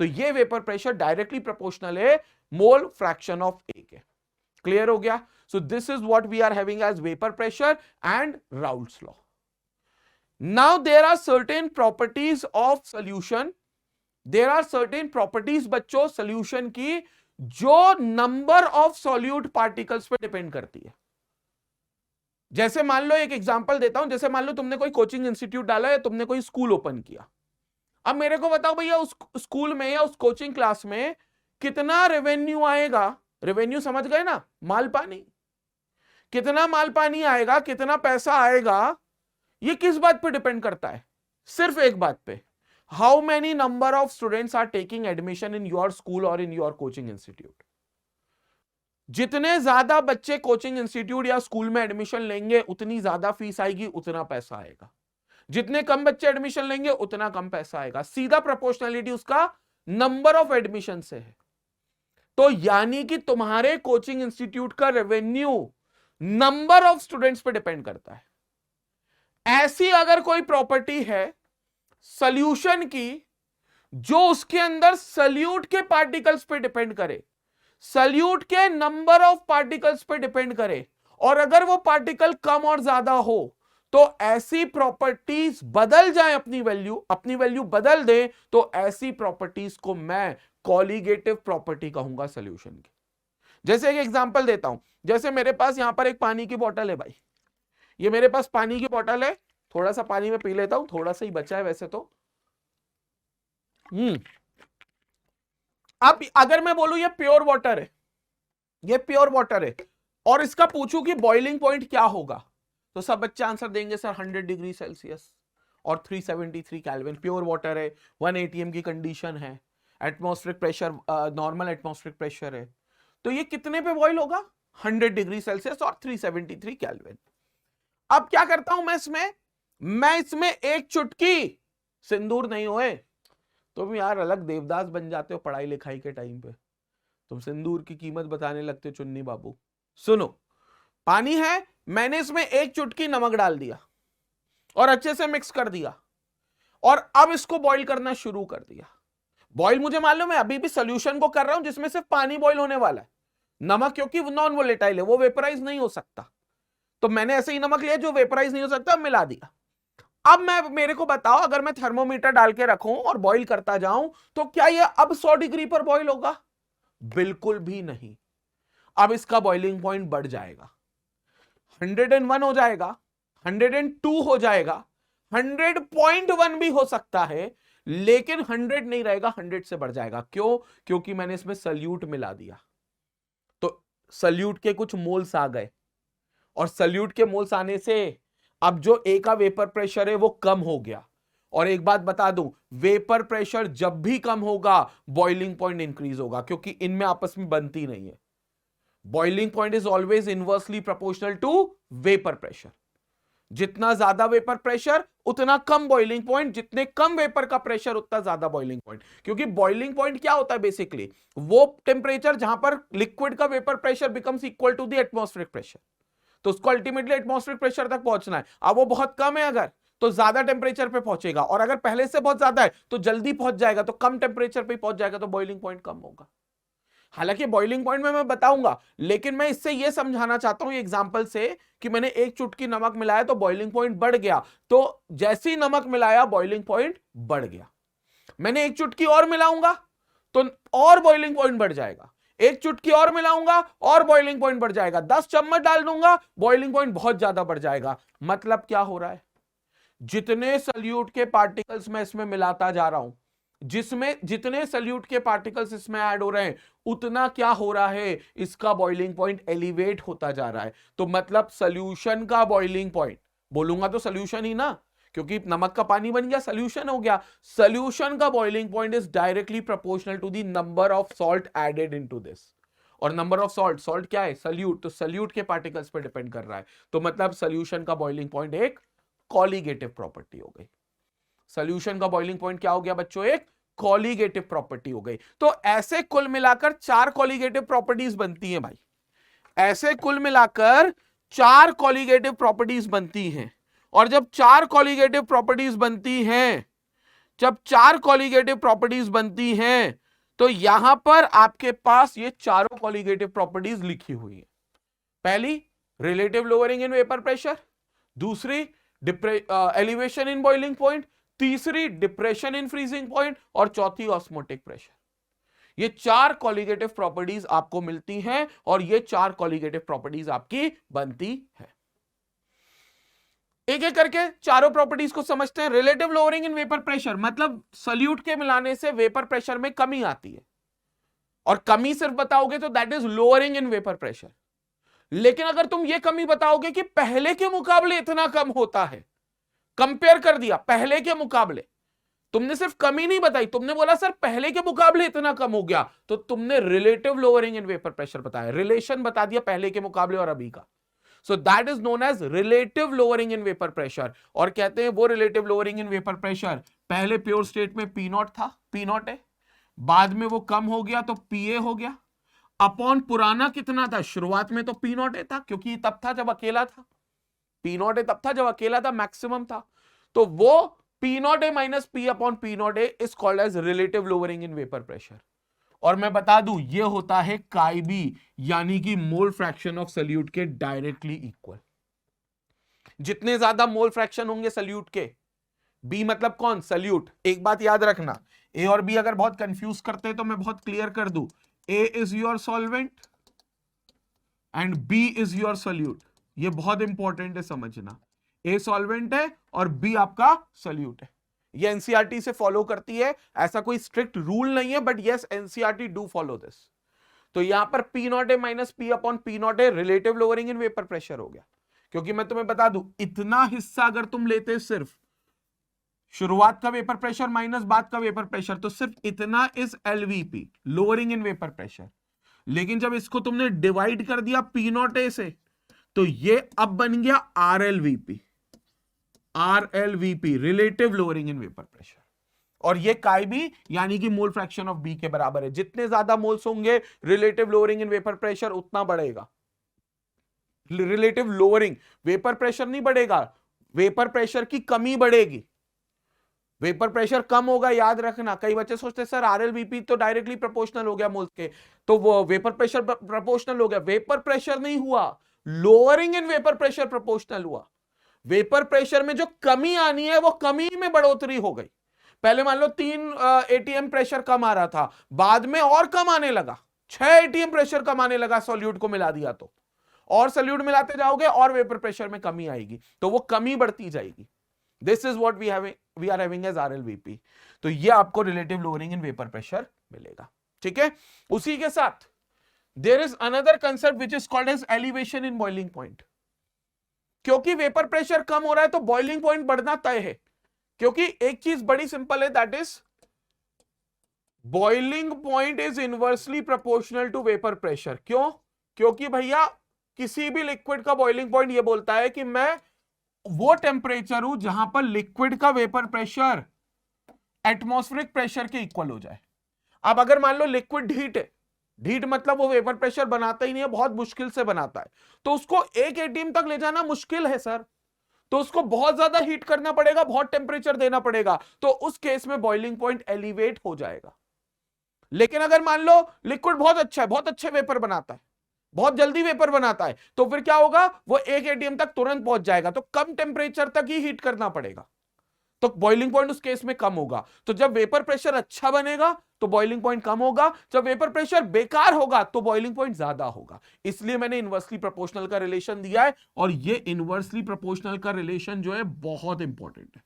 तो ये वेपर प्रेशर डायरेक्टली प्रोपोर्शनल है मोल फ्रैक्शन ऑफ ए के। क्लियर हो गया? So this is what we are having as vapour pressure and Raoult's law. Now there are certain properties of solution. There are certain properties बच्चों solution की जो number of solute particles पे depend करती है। जैसे मान लो, एक एग्जांपल देता हूं, जैसे मान लो तुमने कोई कोचिंग इंस्टीट्यूट डाला है, तुमने कोई स्कूल ओपन किया। अब मेरे को बताओ भैया उस स्कूल में या उस कोचिंग क्लास में कितना रेवेन्यू आएगा। रेवेन्यू समझ गए ना, माल पानी। कितना माल पानी आएगा, कितना पैसा आएगा, ये किस बात पे डिपेंड करता है? सिर्फ एक बात पे, how many number of students are taking admission in your school और इन योर कोचिंग इंस्टीट्यूट। जितने ज्यादा बच्चे कोचिंग इंस्टीट्यूट या स्कूल में एडमिशन लेंगे उतनी ज्यादा फीस आएगी, उतना पैसा आएगा। जितने कम बच्चे एडमिशन लेंगे उतना कम पैसा आएगा। सीधा प्रोपोर्शनलिटी उसका नंबर ऑफ एडमिशन से है। तो यानी कि तुम्हारे कोचिंग इंस्टीट्यूट का रेवेन्यू नंबर ऑफ स्टूडेंट्स पे डिपेंड करता है। ऐसी अगर कोई प्रॉपर्टी है सॉल्यूशन की जो उसके अंदर सॉल्यूट के पार्टिकल्स पे डिपेंड करे, सॉल्यूट के नंबर ऑफ पार्टिकल्स पे डिपेंड करे, और अगर वो पार्टिकल कम और ज्यादा हो तो ऐसी प्रॉपर्टीज बदल जाए, अपनी वैल्यू बदल दे, तो ऐसी प्रॉपर्टीज को मैं कॉलिगेटिव प्रॉपर्टी कहूंगा सॉल्यूशन की। जैसे एक एग्जांपल देता हूं, जैसे मेरे पास यहां पर एक पानी की बोतल है भाई, ये मेरे पास पानी की बोतल है, थोड़ा सा पानी में पी लेता हूं, थोड़ा सा ही बचा है वैसे तो। अब अगर मैं बोलूं ये प्योर वाटर है, ये प्योर वाटर है, और इसका पूछूं कि बॉइलिंग पॉइंट क्या होगा, तो सब बच्चे आंसर देंगे सर 100 डिग्री सेल्सियस और 373 केल्विन। प्योर वाटर है, 1 ATM की कंडीशन है, atmospheric pressure normal atmospheric pressure है, तो ये कितने पे बॉइल होगा? 100 डिग्री सेल्सियस और 373 केल्विन। अब क्या करता हूं मैं इसमें एक चुटकी सिंदूर नहीं होए, तुम यार अलग देवदास बन जाते हो पढ़ाई लिखाई के टाइम पे, तुम सिंदूर की कीमत बताने लगते हो चुन्नी बाबू। सुनो, पानी है, मैंने इसमें एक चुटकी नमक डाल दिया और अच्छे से मिक्स कर दिया, और अब इसको बॉईल करना शुरू कर दिया। बॉईल मुझे मालूम है अभी भी सॉल्यूशन को कर रहा हूं जिसमें सिर्फ पानी बॉईल होने वाला है। नमक क्योंकि नॉन वोलेटाइल है, वो वेपराइज नहीं हो सकता, तो मैंने ऐसे ही नमक लिया जो वेपराइज नहीं हो सकता, मिला दिया। अब मेरे को बताओ, अगर मैं थर्मोमीटर डाल के रखूं और बॉईल करता जाऊं तो क्या ये अब 100 डिग्री पर बॉईल होगा? बिल्कुल भी नहीं। अब इसका बॉइलिंग पॉइंट बढ़ जाएगा, 101 हो जाएगा, 102 हो जाएगा, 100.1 भी हो सकता है, लेकिन 100 नहीं रहेगा, 100 से बढ़ जाएगा। क्यों? क्योंकि मैंने इसमें सल्यूट मिला दिया, तो सल्यूट के कुछ मोल्स आ गए, और सल्यूट के मोल्स आने से अब जो ए का वेपर प्रेशर है वो कम हो गया। और एक बात बता दूं, वेपर प्रेशर जब भी कम होगा बॉइलिंग पॉइंट इंक्रीज होगा, क्योंकि इनमें आपस में बनती नहीं है। Boiling point is always inversely proportional to vapour pressure. जितना ज्यादा वेपर प्रेशर उतना कम बॉइलिंग पॉइंट, जितने कम वेपर का प्रेशर उतना ज्यादा बॉइलिंग पॉइंट। क्योंकि बॉइलिंग पॉइंट क्या होता है? बेसिकली वो टेम्परेचर जहां पर लिक्विड का vapour pressure becomes equal to the atmospheric pressure, तो उसको अल्टीमेटली एटमॉस्फेरिक प्रेशर तक पहुंचना है। अब वो बहुत कम है अगर, तो ज्यादा टेम्परेचर पे पहुंचेगा, और अगर पहले से बहुत ज्यादा है तो जल्दी पहुंच जाएगा, तो कम टेम्परेचर पे पहुंच जाएगा, तो बॉइलिंग पॉइंट कम होगा। हालांकि बॉइलिंग पॉइंट में मैं बताऊंगा, लेकिन मैं इससे यह समझाना चाहता हूं एग्जांपल से कि मैंने एक चुटकी नमक मिलाया तो बॉइलिंग पॉइंट बढ़ गया, तो जैसे ही नमक मिलाया बॉइलिंग पॉइंट बढ़ गया। मैंने एक चुटकी और मिलाऊंगा तो और बॉइलिंग पॉइंट बढ़ जाएगा, एक चुटकी और मिलाऊंगा और बॉइलिंग पॉइंट बढ़ जाएगा, 10 चम्मच डाल दूंगा बॉइलिंग पॉइंट बहुत ज्यादा बढ़ जाएगा। मतलब क्या हो रहा है? जितने सल्यूट के पार्टिकल्स मैं इसमें मिलाता जा रहा हूं, जिसमें जितने सल्यूट के पार्टिकल्स इसमें ऐड हो रहे हैं, उतना क्या हो रहा है? इसका बॉइलिंग पॉइंट एलिवेट होता जा रहा है। तो मतलब सॉल्यूशन का बॉइलिंग पॉइंट, बोलूंगा तो सॉल्यूशन ही ना, क्योंकि नमक का पानी बन गया, सॉल्यूशन हो गया। सॉल्यूशन का boiling point is directly proportional to the number of salt added into this. और नंबर ऑफ सॉल्ट क्या है? सल्यूट, तो सल्यूट के पार्टिकल्स पे डिपेंड कर रहा है। तो मतलब सॉल्यूशन का बॉइलिंग पॉइंट एक कॉलीगेटिव प्रॉपर्टी हो गई। सॉल्यूशन का बॉइलिंग पॉइंट क्या हो गया बच्चों? एक कॉलीगेटिव प्रॉपर्टी हो गई। तो ऐसे कुल मिलाकर 4 कॉलीगेटिव प्रॉपर्टीज बनती हैं भाई, ऐसे कुल मिलाकर 4 कॉलीगेटिव प्रॉपर्टीज बनती हैं। और जब 4 कॉलीगेटिव प्रॉपर्टीज बनती हैं, जब 4 कॉलीगेटिव प्रॉपर्टीज बनती हैं, तो यहां पर आपके पास ये चारों कॉलीगेटिव प्रॉपर्टीज लिखी हुई है। पहली, relative lowering in vapour pressure, दूसरी एलिवेशन इन बॉइलिंग पॉइंट, तीसरी डिप्रेशन इन फ्रीजिंग पॉइंट, और चौथी ऑस्मोटिक प्रेशर। ये 4 कॉलीगेटिव प्रॉपर्टीज आपको मिलती हैं, और ये 4 कॉलीगेटिव प्रॉपर्टीज आपकी बनती है। एक एक करके चारों प्रॉपर्टीज को समझते हैं। Relative lowering in vapour pressure मतलब सॉल्यूट के मिलाने से वेपर प्रेशर में कमी आती है, और कमी सिर्फ बताओगे तो that is lowering in vapour pressure. लेकिन अगर तुम ये कमी बताओगे कि पहले के मुकाबले इतना कम होता है, कंपेयर कर दिया पहले के मुकाबले, तुमने सिर्फ कमी नहीं बताई, तुमने बोला सर पहले के मुकाबले इतना कम हो गया, तो तुमने relative lowering in vapour pressure बताया, रिलेशन बता दिया पहले के मुकाबले और अभी का। So that is known as relative lowering in vapour pressure. और कहते हैं वो relative lowering in vapour pressure, पहले प्योर स्टेट में पी नॉट था, पी नॉट है, बाद में वो कम हो गया तो पीए हो गया, अपॉन पुराना कितना था? शुरुआत में तो पी नॉट था, क्योंकि तब था जब अकेला था, पी नॉट तब था जब अकेला था, मैक्सिमम था। तो वो P naught A minus P upon P naught A is called as relative lowering in vapour pressure. और मैं बता दूं ये होता है काईबी, यानी कि मोल फ्रैक्शन ऑफ सल्यूट के डायरेक्टली इक्वल। जितने ज्यादा मोल फ्रैक्शन होंगे सल्यूट के, बी मतलब कौन? सल्यूट। एक बात याद रखना, ए और बी अगर बहुत कंफ्यूज करते हैं तो मैं बहुत क्लियर कर दूं, A is your solvent and B is your solute. ये बहुत इंपॉर्टेंट है समझना, ए सॉल्वेंट है और बी आपका सल्यूट है। ये एनसीईआरटी से फॉलो करती है, ऐसा कोई स्ट्रिक्ट रूल नहीं है, but yes NCERT do follow this. तो यहां पर P naught A minus P upon P naught a relative lowering in vapour pressure हो गया। क्योंकि मैं तुम्हें बता दूं, इतना हिस्सा अगर तुम लेते सिर्फ शुरुआत का वेपर प्रेशर माइनस बाद का वेपर प्रेशर, तो सिर्फ इतना is LVP, lowering in vapour pressure. लेकिन जब इसको तुमने डिवाइड कर दिया पी नॉट ए से, तो ये अब बन गया RLVP, RLVP relative lowering in vapour pressure. और ये काईबी यानी कि मोल फ्रैक्शन ऑफ बी के बराबर है। जितने ज्यादा मोल्स होंगे relative lowering in vapour pressure उतना बढ़ेगा। रिलेटिव लोअरिंग, वेपर प्रेशर नहीं बढ़ेगा, वेपर प्रेशर की कमी बढ़ेगी। वेपर प्रेशर कम होगा, याद रखना। कई बच्चे सोचते सर आरएलवीपी तो डायरेक्टली प्रोपोर्शनल हो गया मोल्स के, तो वो वेपर प्रेशर प्रोपोर्शनल हो गया। वेपर प्रेशर नहीं हुआ, lowering in vapour pressure proportional हुआ। वेपर प्रेशर में जो कमी आनी है वो कमी में बढ़ोतरी हो गई। पहले मान लो 3 एटीएम प्रेशर कम आ रहा था, बाद में और कम आने लगा, 6 एटीएम प्रेशर कम आने लगा, सॉल्यूट को मिला दिया तो, और सॉल्यूट मिलाते जाओगे और वेपर प्रेशर में कमी आएगी, तो वो कमी बढ़ती जाएगी। This is what we have we are having as RLVP। तो ये आपको relative lowering in vapour pressure मिलेगा, ठीक है। उसी के साथ there is another concept which is called as elevation in boiling point. क्योंकि वेपर प्रेशर कम हो रहा है तो बॉइलिंग पॉइंट बढ़ना तय है, क्योंकि एक चीज बड़ी सिंपल है, that is boiling point is inversely proportional to vapour pressure. क्यों? क्योंकि भैया किसी भी लिक्विड का बॉइलिंग पॉइंट ये बोलता है कि मैं वो टेम्परेचर हूं जहां पर लिक्विड का वेपर प्रेशर एटमॉस्फेरिक प्रेशर के इक्वल हो जाए। अब अगर मान लो लिक्विड हीट है, हीट मतलब वो वेपर प्रेशर बनाता ही नहीं है, बहुत मुश्किल से बनाता है, तो उसको 1 ATM तक ले जाना मुश्किल है सर, तो उसको बहुत ज्यादा हीट करना पड़ेगा, बहुत टेम्परेचर देना पड़ेगा, तो उस केस में बॉइलिंग पॉइंट एलिवेट हो जाएगा। लेकिन अगर मान लो लिक्विड बहुत अच्छा है, बहुत अच्छे वेपर बनाता है, बहुत जल्दी वेपर बनाता है, तो फिर क्या होगा, वो 1 ATM तक तुरंत पहुंच जाएगा, तो कम टेम्परेचर तक ही हीट करना पड़ेगा, तो बॉइलिंग पॉइंट उस केस में कम होगा। तो जब वेपर प्रेशर अच्छा बनेगा तो बॉइलिंग पॉइंट कम होगा, जब वेपर प्रेशर बेकार होगा तो बॉइलिंग पॉइंट ज्यादा होगा। इसलिए मैंने इनवर्सली प्रोपोर्शनल का रिलेशन दिया है, और ये इनवर्सली प्रोपोर्शनल का रिलेशन जो है बहुत इंपॉर्टेंट है।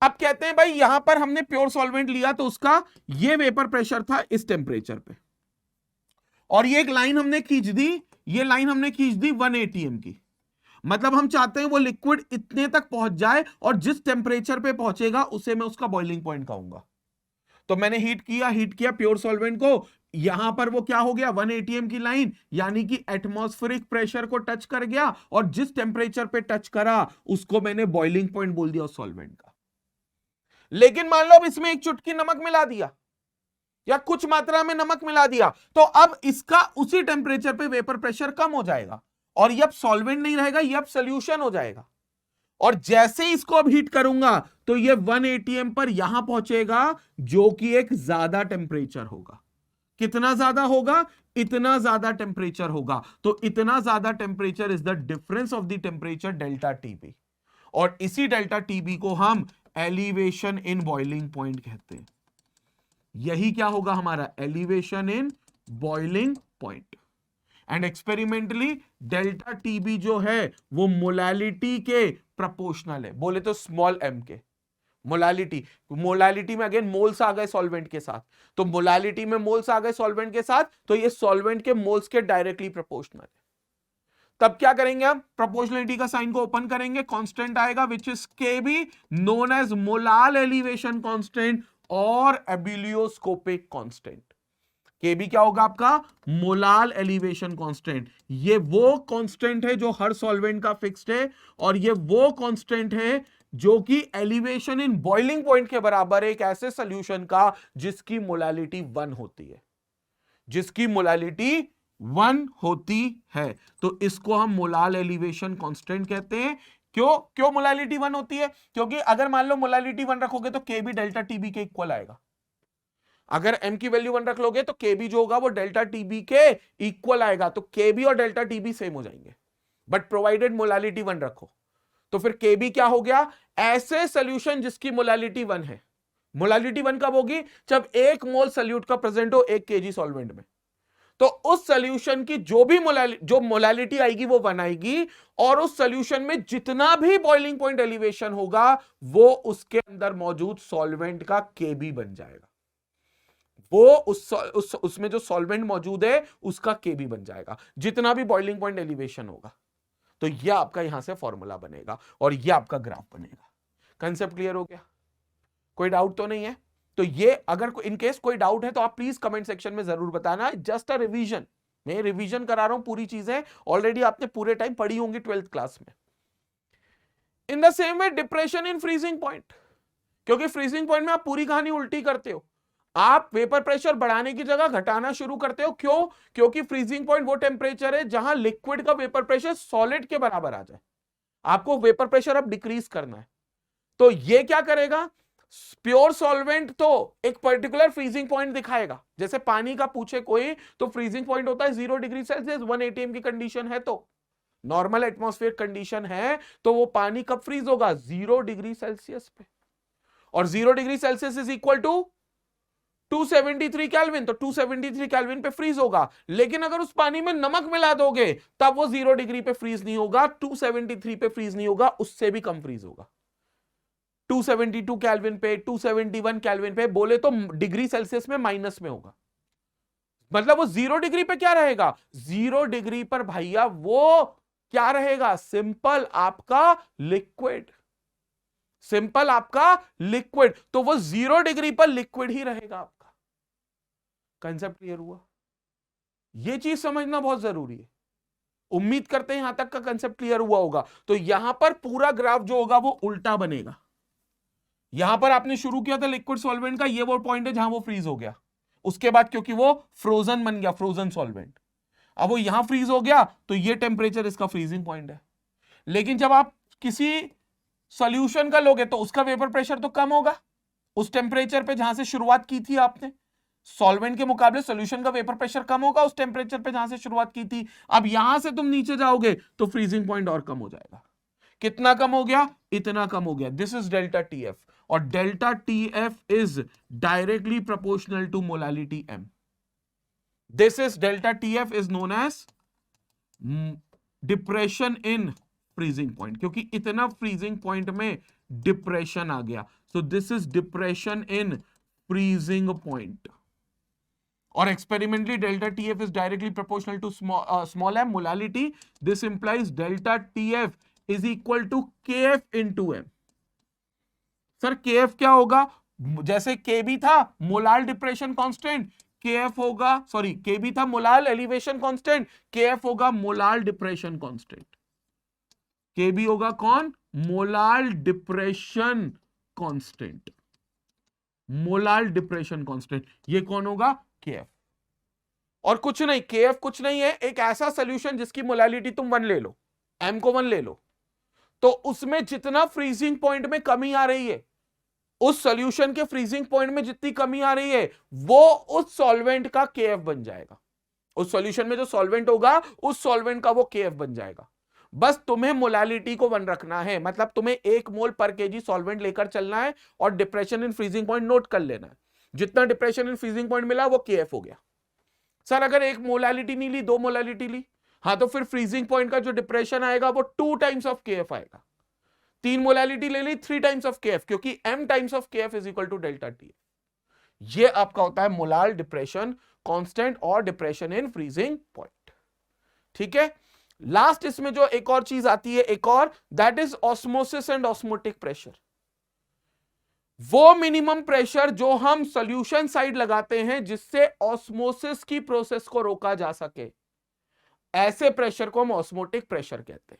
अब कहते हैं भाई यहां पर हमने प्योर सॉल्वेंट लिया तो उसका ये वेपर प्रेशर था इस टेम्परेचर पे, और ये एक लाइन हमने खींच दी, ये लाइन हमने खींच दी 1 ATM की, मतलब हम चाहते हैं वो लिक्विड इतने तक पहुंच जाए और जिस टेम्परेचर पे पहुंचेगा उसे मैं उसका बॉइलिंग पॉइंट कहूंगा। तो मैंने हीट किया प्योर सॉल्वेंट को, यहां पर वो क्या हो गया 1 ATM की लाइन, यानी कि एटमॉस्फेरिक प्रेशर को टच कर गया, और जिस टेम्परेचर पे टच करा उसको मैंने बॉइलिंग पॉइंट बोल दिया उस सॉल्वेंट का। लेकिन मान लो अब इसमें एक चुटकी नमक मिला दिया या कुछ मात्रा में नमक मिला दिया, तो अब इसका उसी टेम्परेचर पे वेपर प्रेशर कम हो जाएगा, और ये अब सॉल्वेंट नहीं रहेगा, ये अब सोल्यूशन हो जाएगा। और जैसे ही इसको अब हीट करूंगा तो ये 1 ATM पर यहां पहुंचेगा, जो कि एक ज्यादा टेम्परेचर होगा। कितना ज्यादा होगा? इतना ज्यादा टेम्परेचर होगा। तो इतना ज्यादा temperature is the difference of the temperature delta TB, और इसी डेल्टा टीबी को हम एलिवेशन इन बॉइलिंग पॉइंट कहते हैं। यही क्या होगा हमारा elevation in boiling point. And experimentally delta TB जो है वो मोलालिटी के प्रोपोर्शनल है, बोले तो स्मॉल m के। मोलालिटी में अगेन मोल्स आ गए सॉल्वेंट के साथ, तो मोलालिटी में मोल्स आ गए सॉल्वेंट के साथ, तो ये सॉल्वेंट के मोल्स के डायरेक्टली प्रोपोर्शनल है। तब क्या करेंगे हम, प्रोपोर्शनलिटी का साइन को ओपन करेंगे, कांस्टेंट आएगा which is KB, known as molal elevation constant और एबिलियोस्कोपिक कांस्टेंट। केबी क्या होगा आपका, मोलाल एलिवेशन कांस्टेंट। ये वो कांस्टेंट है जो हर सॉल्वेंट का फिक्स्ड है, और ये वो कांस्टेंट है जो कि एलिवेशन इन बॉइलिंग पॉइंट के बराबर है, एक ऐसे सॉल्यूशन का जिसकी मोलालिटी 1 होती है, जिसकी मोलालिटी 1 होती है। तो इसको हम मोलाल एलिवेशन कांस्टेंट कहते हैं। क्यों मोलालिटी 1 होती है? क्योंकि अगर मान लो मोलालिटी 1 रखोगे तो केबी डेल्टा टीबी के इक्वल आएगा। अगर m की वैल्यू 1 रख लोगे तो kb जो होगा वो डेल्टा टीबी के इक्वल आएगा, तो kb और डेल्टा टीबी सेम हो जाएंगे, बट प्रोवाइडेड मोलालिटी 1 रखो। तो फिर kb क्या हो गया, ऐसे सॉल्यूशन जिसकी मोलालिटी 1 है। मोलालिटी 1 कब होगी, जब 1 मोल सॉल्यूट का प्रेजेंट हो 1 kg सॉल्वेंट में, तो उस सॉल्यूशन की जो मोलालिटी आएगी वो 1 आएगी, और उस सॉल्यूशन में जितना भी बॉइलिंग पॉइंट एलिवेशन होगा वो उसके अंदर मौजूद सॉल्वेंट का kb बन जाएगा, वो उसमें जो सॉल्वेंट मौजूद है उसका केबी बन जाएगा, जितना भी बॉइलिंग पॉइंट एलिवेशन होगा। तो ये आपका यहां से फॉर्मूला बनेगा और ये आपका ग्राफ बनेगा। कंसेप्ट क्लियर हो गया? कोई डाउट तो नहीं है? तो ये अगर इन केस कोई डाउट है तो आप प्लीज कमेंट सेक्शन में जरूर बताना। जस्ट अ रिवीजन, मैं रिवीजन करा रहा हूं, पूरी चीजें ऑलरेडी आपने पूरे टाइम पढ़ी होंगी 12th क्लास में। In the same way depression in freezing point, क्योंकि फ्रीजिंग पॉइंट में आप पूरी कहानी उल्टी करते हो, आप वेपर प्रेशर बढ़ाने की जगह घटाना शुरू करते हो। क्यों? क्योंकि फ्रीजिंग पॉइंट वो टेम्परेचर है जहां लिक्विड का वेपर प्रेशर सॉलिड के बराबर आ जाए। आपको वेपर प्रेशर अब डिक्रीज करना है, तो ये क्या करेगा, प्योर सॉल्वेंट तो एक पर्टिकुलर फ्रीजिंग पॉइंट दिखाएगा। जैसे पानी का पूछे कोई तो फ्रीजिंग पॉइंट होता है 0 डिग्री सेल्सियस, 1 ATM की कंडीशन है, तो नॉर्मल एटमॉस्फेयर कंडीशन है, तो वो पानी कब फ्रीज होगा, 0 डिग्री सेल्सियस पे, और 0 degree Celsius is equal to 273 kelvin, तो 273 केल्विन पे फ्रीज होगा। लेकिन अगर उस पानी में नमक मिला दोगे तब वो 0 डिग्री पे फ्रीज नहीं होगा, 273 पे फ्रीज नहीं होगा, उससे भी कम फ्रीज होगा। 272 केल्विन पे, 271 केल्विन पे, बोले तो डिग्री सेल्सियस में माइनस में होगा। मतलब वो 0 डिग्री पे क्या रहेगा, 0 डिग्री पर भैया वो क्या रहेगा, सिंपल आपका लिक्विड, सिंपल आपका लिक्विड। तो वो 0 डिग्री पर लिक्विड ही रहेगा आपका। कंसेप्ट क्लियर हुआ? ये चीज समझना बहुत जरूरी है। उम्मीद करते हैं यहां तक का कंसेप्ट क्लियर हुआ होगा। तो यहां पर पूरा ग्राफ जो होगा वो उल्टा बनेगा। यहां पर आपने शुरू किया था लिक्विड सॉल्वेंट का, ये वो पॉइंट है जहां वो फ्रीज हो गया। उसके बाद क्योंकि वो फ्रोजन बन गया, फ्रोजन सॉल्वेंट, अब वो यहां फ्रीज हो गया तो ये टेम्परेचर इसका फ्रीजिंग पॉइंट है। लेकिन जब आप किसी सॉल्यूशन का लोगे तो उसका वेपर प्रेशर तो कम होगा उस टेम्परेचर पे जहां से शुरुआत की थी आपने। सॉल्वेंट के मुकाबले सॉल्यूशन का वेपर प्रेशर कम होगा उस टेम्परेचर पे जहां से शुरुआत की थी। अब यहां से तुम नीचे जाओगे तो फ्रीजिंग पॉइंट और कम हो जाएगा। कितना कम हो गया, इतना कम हो गया। दिस इज डेल्टा टीएफ, और delta TF is directly proportional to molality M. This is delta TF is known as depression in freezing point, क्योंकि इतना फ्रीजिंग पॉइंट में डिप्रेशन आ गया। So this is depression in freezing point. और experimentally delta TF is directly proportional to small M molality. This implies delta TF is equal to KF into M. Sir KF क्या होगा, जैसे केबी था molal depression constant, KF होगा, sorry केबी था molal elevation constant, KF होगा molal depression constant. केबी होगा कौन, molal depression constant, molal depression constant. ये कौन होगा, केएफ। और कुछ नहीं, केएफ कुछ नहीं है, एक ऐसा सॉल्यूशन जिसकी मोलालिटी तुम 1 ले लो, एम को 1 ले लो, तो उसमें जितना फ्रीजिंग पॉइंट में कमी आ रही है, उस सॉल्यूशन के फ्रीजिंग पॉइंट में जितनी कमी आ रही है, वो उस सॉल्वेंट का केएफ बन जाएगा। उस सॉल्यूशन में जो सॉल्वेंट होगा उस सॉल्वेंट का वो केएफ बन जाएगा। बस तुम्हें मोलालिटी को 1 रखना है, मतलब तुम्हें 1 मोल पर केजी सॉल्वेंट लेकर चलना है और depression in freezing point note कर लेना है। जितना डिप्रेशन इन फ्रीजिंग पॉइंट मिला वो केएफ हो गया। सर अगर 1 मोलालिटी नहीं ली, 2 मोलालिटी ली, हाँ तो फिर फ्रीजिंग पॉइंट का जो डिप्रेशन आएगा वो 2 टाइम्स ऑफ केएफ आएगा। 3 मोलालिटी ले ली, 3 टाइम्स ऑफ केएफ, क्योंकि m times of KF is equal to delta T. ये आपका होता है मोलाल डिप्रेशन कांस्टेंट और डिप्रेशन इन फ्रीजिंग पॉइंट। ठीक है, लास्ट इसमें जो एक और चीज आती है, एक और, that is osmosis and osmotic pressure. वो मिनिमम प्रेशर जो हम सॉल्यूशन साइड लगाते हैं जिससे ऑस्मोसिस की प्रोसेस को रोका जा सके, ऐसे प्रेशर को हम ऑस्मोटिक प्रेशर कहते हैं।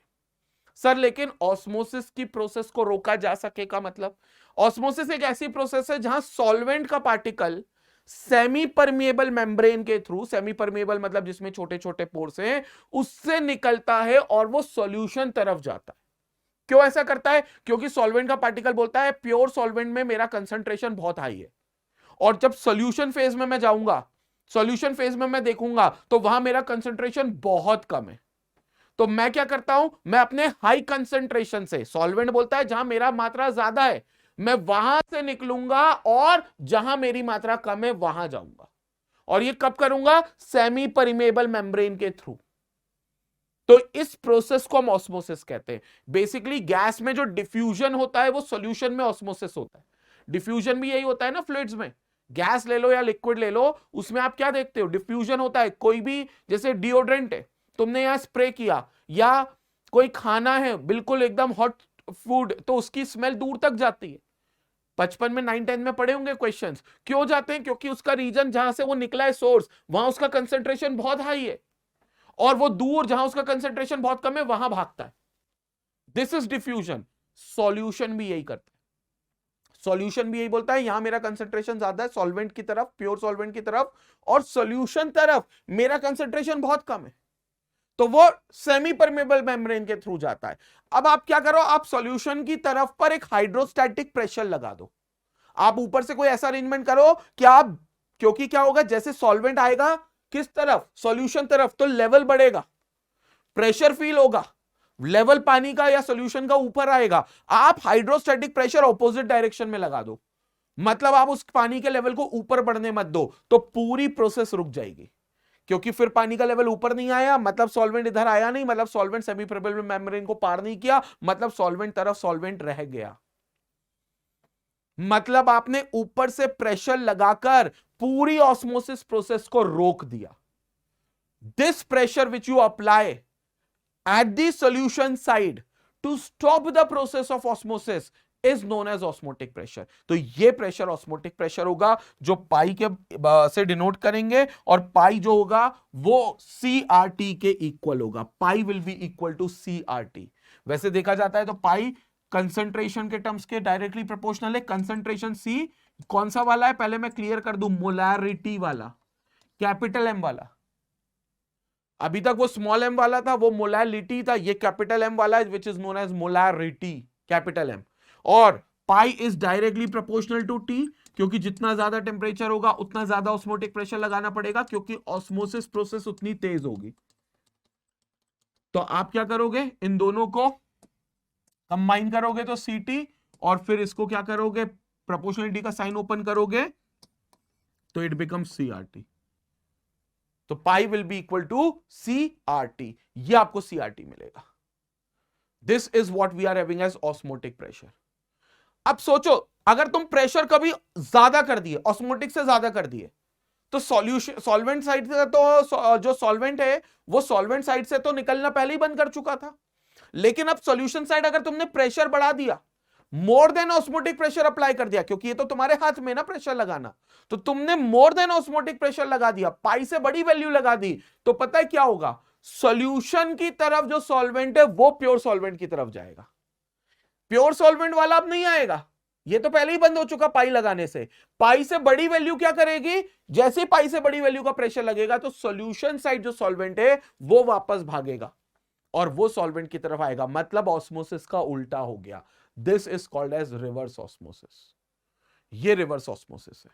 सर लेकिन ऑस्मोसिस की प्रोसेस को रोका जा सके का मतलब, ऑस्मोसिस एक ऐसी प्रोसेस है जहां सॉल्वेंट का पार्टिकल सेमी परमिएबल मेम्ब्रेन के थ्रू, सेमी परमिएबल मतलब जिसमें छोटे छोटे पोर्स हैं, उससे निकलता है और वो सॉल्यूशन तरफ जाता है। क्यों ऐसा करता है, क्योंकि सॉल्वेंट का पार्टिकल बोलता है प्योर सॉल्वेंट में मेरा कंसंट्रेशन बहुत हाई है, और जब सॉल्यूशन फेज में मैं जाऊंगा, सॉल्यूशन फेज में मैं देखूंगा तो वहां मेरा कंसंट्रेशन बहुत कम है। तो मैं क्या करता हूं, मैं अपने हाई कंसंट्रेशन से, सॉल्वेंट बोलता है जहां मेरा मात्रा ज्यादा है, मैं वहां से निकलूंगा और जहां मेरी मात्रा कम है वहां जाऊंगा। और ये कब करूंगा, सेमी परमेबल मेम्ब्रेन के थ्रू। तो इस प्रोसेस को हम ऑस्मोसिस कहते हैं। बेसिकली गैस में जो डिफ्यूजन होता है वो सॉल्यूशन में ऑस्मोसिस होता है। डिफ्यूजन भी यही होता है ना फ्लूइड्स में, गैस ले लो या लिक्विड ले लो, उसमें आप क्या देखते हो, डिफ्यूजन होता है। कोई भी, जैसे डिओड्रेंट है, तुमने यहां स्प्रे किया, या कोई खाना है बिल्कुल एकदम हॉट फूड, तो उसकी स्मेल दूर तक जाती है। बचपन में 9-10 में पढ़े होंगे क्वेश्चंस, क्यों जाते हैं, क्योंकि उसका रीजन जहां से वो निकला है सोर्स, वहां उसका कंसंट्रेशन बहुत हाई है, और वो दूर जहां उसका कंसंट्रेशन बहुत कम है वहां भागता है। This is diffusion. सॉल्यूशन भी यही करता है, सॉल्यूशन भी यही बोलता है यहां मेरा कंसंट्रेशन ज्यादा है सॉल्वेंट की तरफ, प्योर सॉल्वेंट की तरफ, और सॉल्यूशन तरफ मेरा कंसंट्रेशन बहुत कम है, तो वो सेमी परमेबल मेम्ब्रेन के थ्रू जाता है। अब आप क्या करो, आप सॉल्यूशन की तरफ पर एक हाइड्रोस्टैटिक प्रेशर लगा दो। आप ऊपर से कोई ऐसा अरेंजमेंट करो कि आप, क्योंकि क्या होगा, जैसे सॉल्वेंट आएगा किस तरफ, सॉल्यूशन तरफ, तो लेवल बढ़ेगा, प्रेशर फील होगा, लेवल पानी का या सॉल्यूशन का ऊपर आएगा। आप हाइड्रोस्टैटिक प्रेशर ऑपोजिट डायरेक्शन में लगा दो, मतलब आप उस पानी के लेवल को ऊपर बढ़ने मत दो, तो पूरी प्रोसेस रुक जाएगी। क्योंकि फिर पानी का लेवल ऊपर नहीं आया, मतलब सॉल्वेंट इधर आया नहीं, मतलब सॉल्वेंट सेमी परमेबल मेम्ब्रेन को पार नहीं किया, मतलब सॉल्वेंट तरफ सॉल्वेंट रह गया। मतलब आपने ऊपर से प्रेशर लगाकर पूरी ऑस्मोसिस प्रोसेस को रोक दिया। This pressure which you apply at the solution side to stop the process of osmosis is known as osmotic pressure. तो ये प्रेशर ऑस्मोटिक प्रेशर होगा, जो पाई के से डिनोट करेंगे, और पाई जो होगा वो CRT के इक्वल होगा। Pi will be equal to CRT। वैसे देखा जाता है तो पाई कंसंट्रेशन के टर्म्स के डायरेक्टली प्रोपोर्शनल है। कंसंट्रेशन C कौन सा वाला है, पहले मैं क्लियर कर दूं, मोलैरिटी वाला, कैपिटल M वाला। अभी तक वो स्मॉल m वाला था, वो मोलैरिटी था, ये कैपिटल M वाला है which is known as molarity, capital M। और pi is directly proportional to T, क्योंकि जितना ज्यादा टेम्परेचर होगा उतना ज्यादा ऑस्मोटिक प्रेशर लगाना पड़ेगा, क्योंकि ऑस्मोसिस प्रोसेस उतनी तेज होगी। तो आप क्या करोगे, इन दोनों को कंबाइन करोगे तो CT, और फिर इसको क्या करोगे, प्रोपोर्शनलिटी का साइन ओपन करोगे तो इट बिकम्स CRT। तो pi will be equal to CRT, ये आपको CRT मिलेगा। This is what we are having as osmotic pressure. अब सोचो, अगर तुम प्रेशर कभी ज्यादा कर दिए, ऑस्मोटिक से ज्यादा कर दिए, तो सॉल्यूशन सॉल्वेंट साइड से तो जो सॉल्वेंट है वो सॉल्वेंट साइड से तो निकलना पहले ही बंद कर चुका था। लेकिन अब सॉल्यूशन साइड अगर तुमने प्रेशर बढ़ा दिया, more than osmotic pressure apply कर दिया, क्योंकि ये तो तुम्हारे हाथ में ना प्रेशर लगाना, तो तुमने मोर देन ऑस्मोटिक प्रेशर लगा दिया, पाई से बड़ी वैल्यू लगा दी, तो पता है क्या होगा, सॉल्यूशन की तरफ जो सॉल्वेंट है वो प्योर सॉल्वेंट की तरफ जाएगा, प्योर सॉल्वेंट वाला अब नहीं आएगा, ये तो पहले ही बंद हो चुका पाई लगाने से। पाई से बड़ी वैल्यू क्या करेगी, जैसे पाई से बड़ी वैल्यू का प्रेशर लगेगा तो सॉल्यूशन साइड जो सॉल्वेंट है वो वापस भागेगा और वो सॉल्वेंट की तरफ आएगा, मतलब ऑस्मोसिस का उल्टा हो गया। This is called as reverse osmosis. ये रिवर्स ऑस्मोसिस है।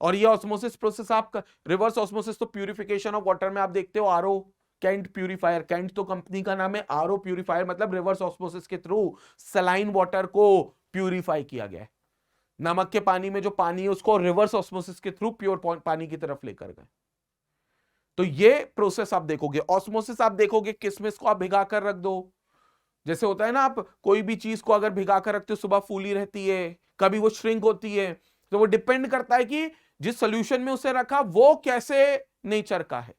और ये ऑस्मोसिस प्रोसेस, आप रिवर्स ऑस्मोसिस तो प्यूरिफिकेशन ऑफ वाटर में आप देखते हो, आरओ, कैंट प्यूरिफायर, कैंट तो कंपनी का नाम है, आरओ प्यूरिफायर मतलब रिवर्स ऑस्मोसिस के थ्रू सलाइन वाटर को प्यूरिफाई किया गया है। नमक के पानी में जो पानी है उसको रिवर्स ऑस्मोसिस के थ्रू प्योर पानी की तरफ लेकर गए। तो ये प्रोसेस आप देखोगे। ऑस्मोसिस आप देखोगे, किसमिस को आप भिगा कर रख दो, जैसे होता है ना, आप कोई भी चीज को अगर भिगा कर रखते हो सुबह फूली रहती है, कभी वो श्रिंक होती है, तो वो डिपेंड करता है कि जिस सोल्यूशन में उसे रखा वो कैसे नेचर का है।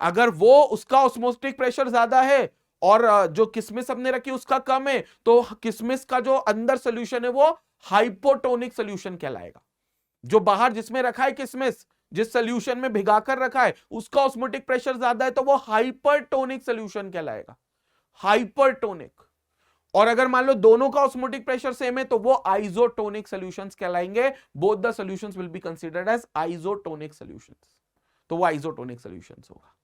अगर वो उसका ऑस्मोटिक प्रेशर ज्यादा है और जो किसमिस हमने रखी उसका कम है, तो किसमिस का जो अंदर सोल्यूशन है वो हाइपोटोनिक सोल्यूशन कहलाएगा। जो बाहर जिसमें रखा है किसमिस, जिस सोल्यूशन में भिगा कर रखा है, उसका ऑस्मोटिक प्रेशर ज्यादा है तो वो हाइपरटोनिक सोल्यूशन कहलाएगा, हाइपरटोनिक। और अगर मान लो दोनों का ऑस्मोटिक प्रेशर सेम है तो वो आइसोटोनिक सॉल्यूशंस कहलाएंगे। Both the solutions will be considered as isotonic solutions, तो वो आइसोटोनिक सॉल्यूशंस होगा।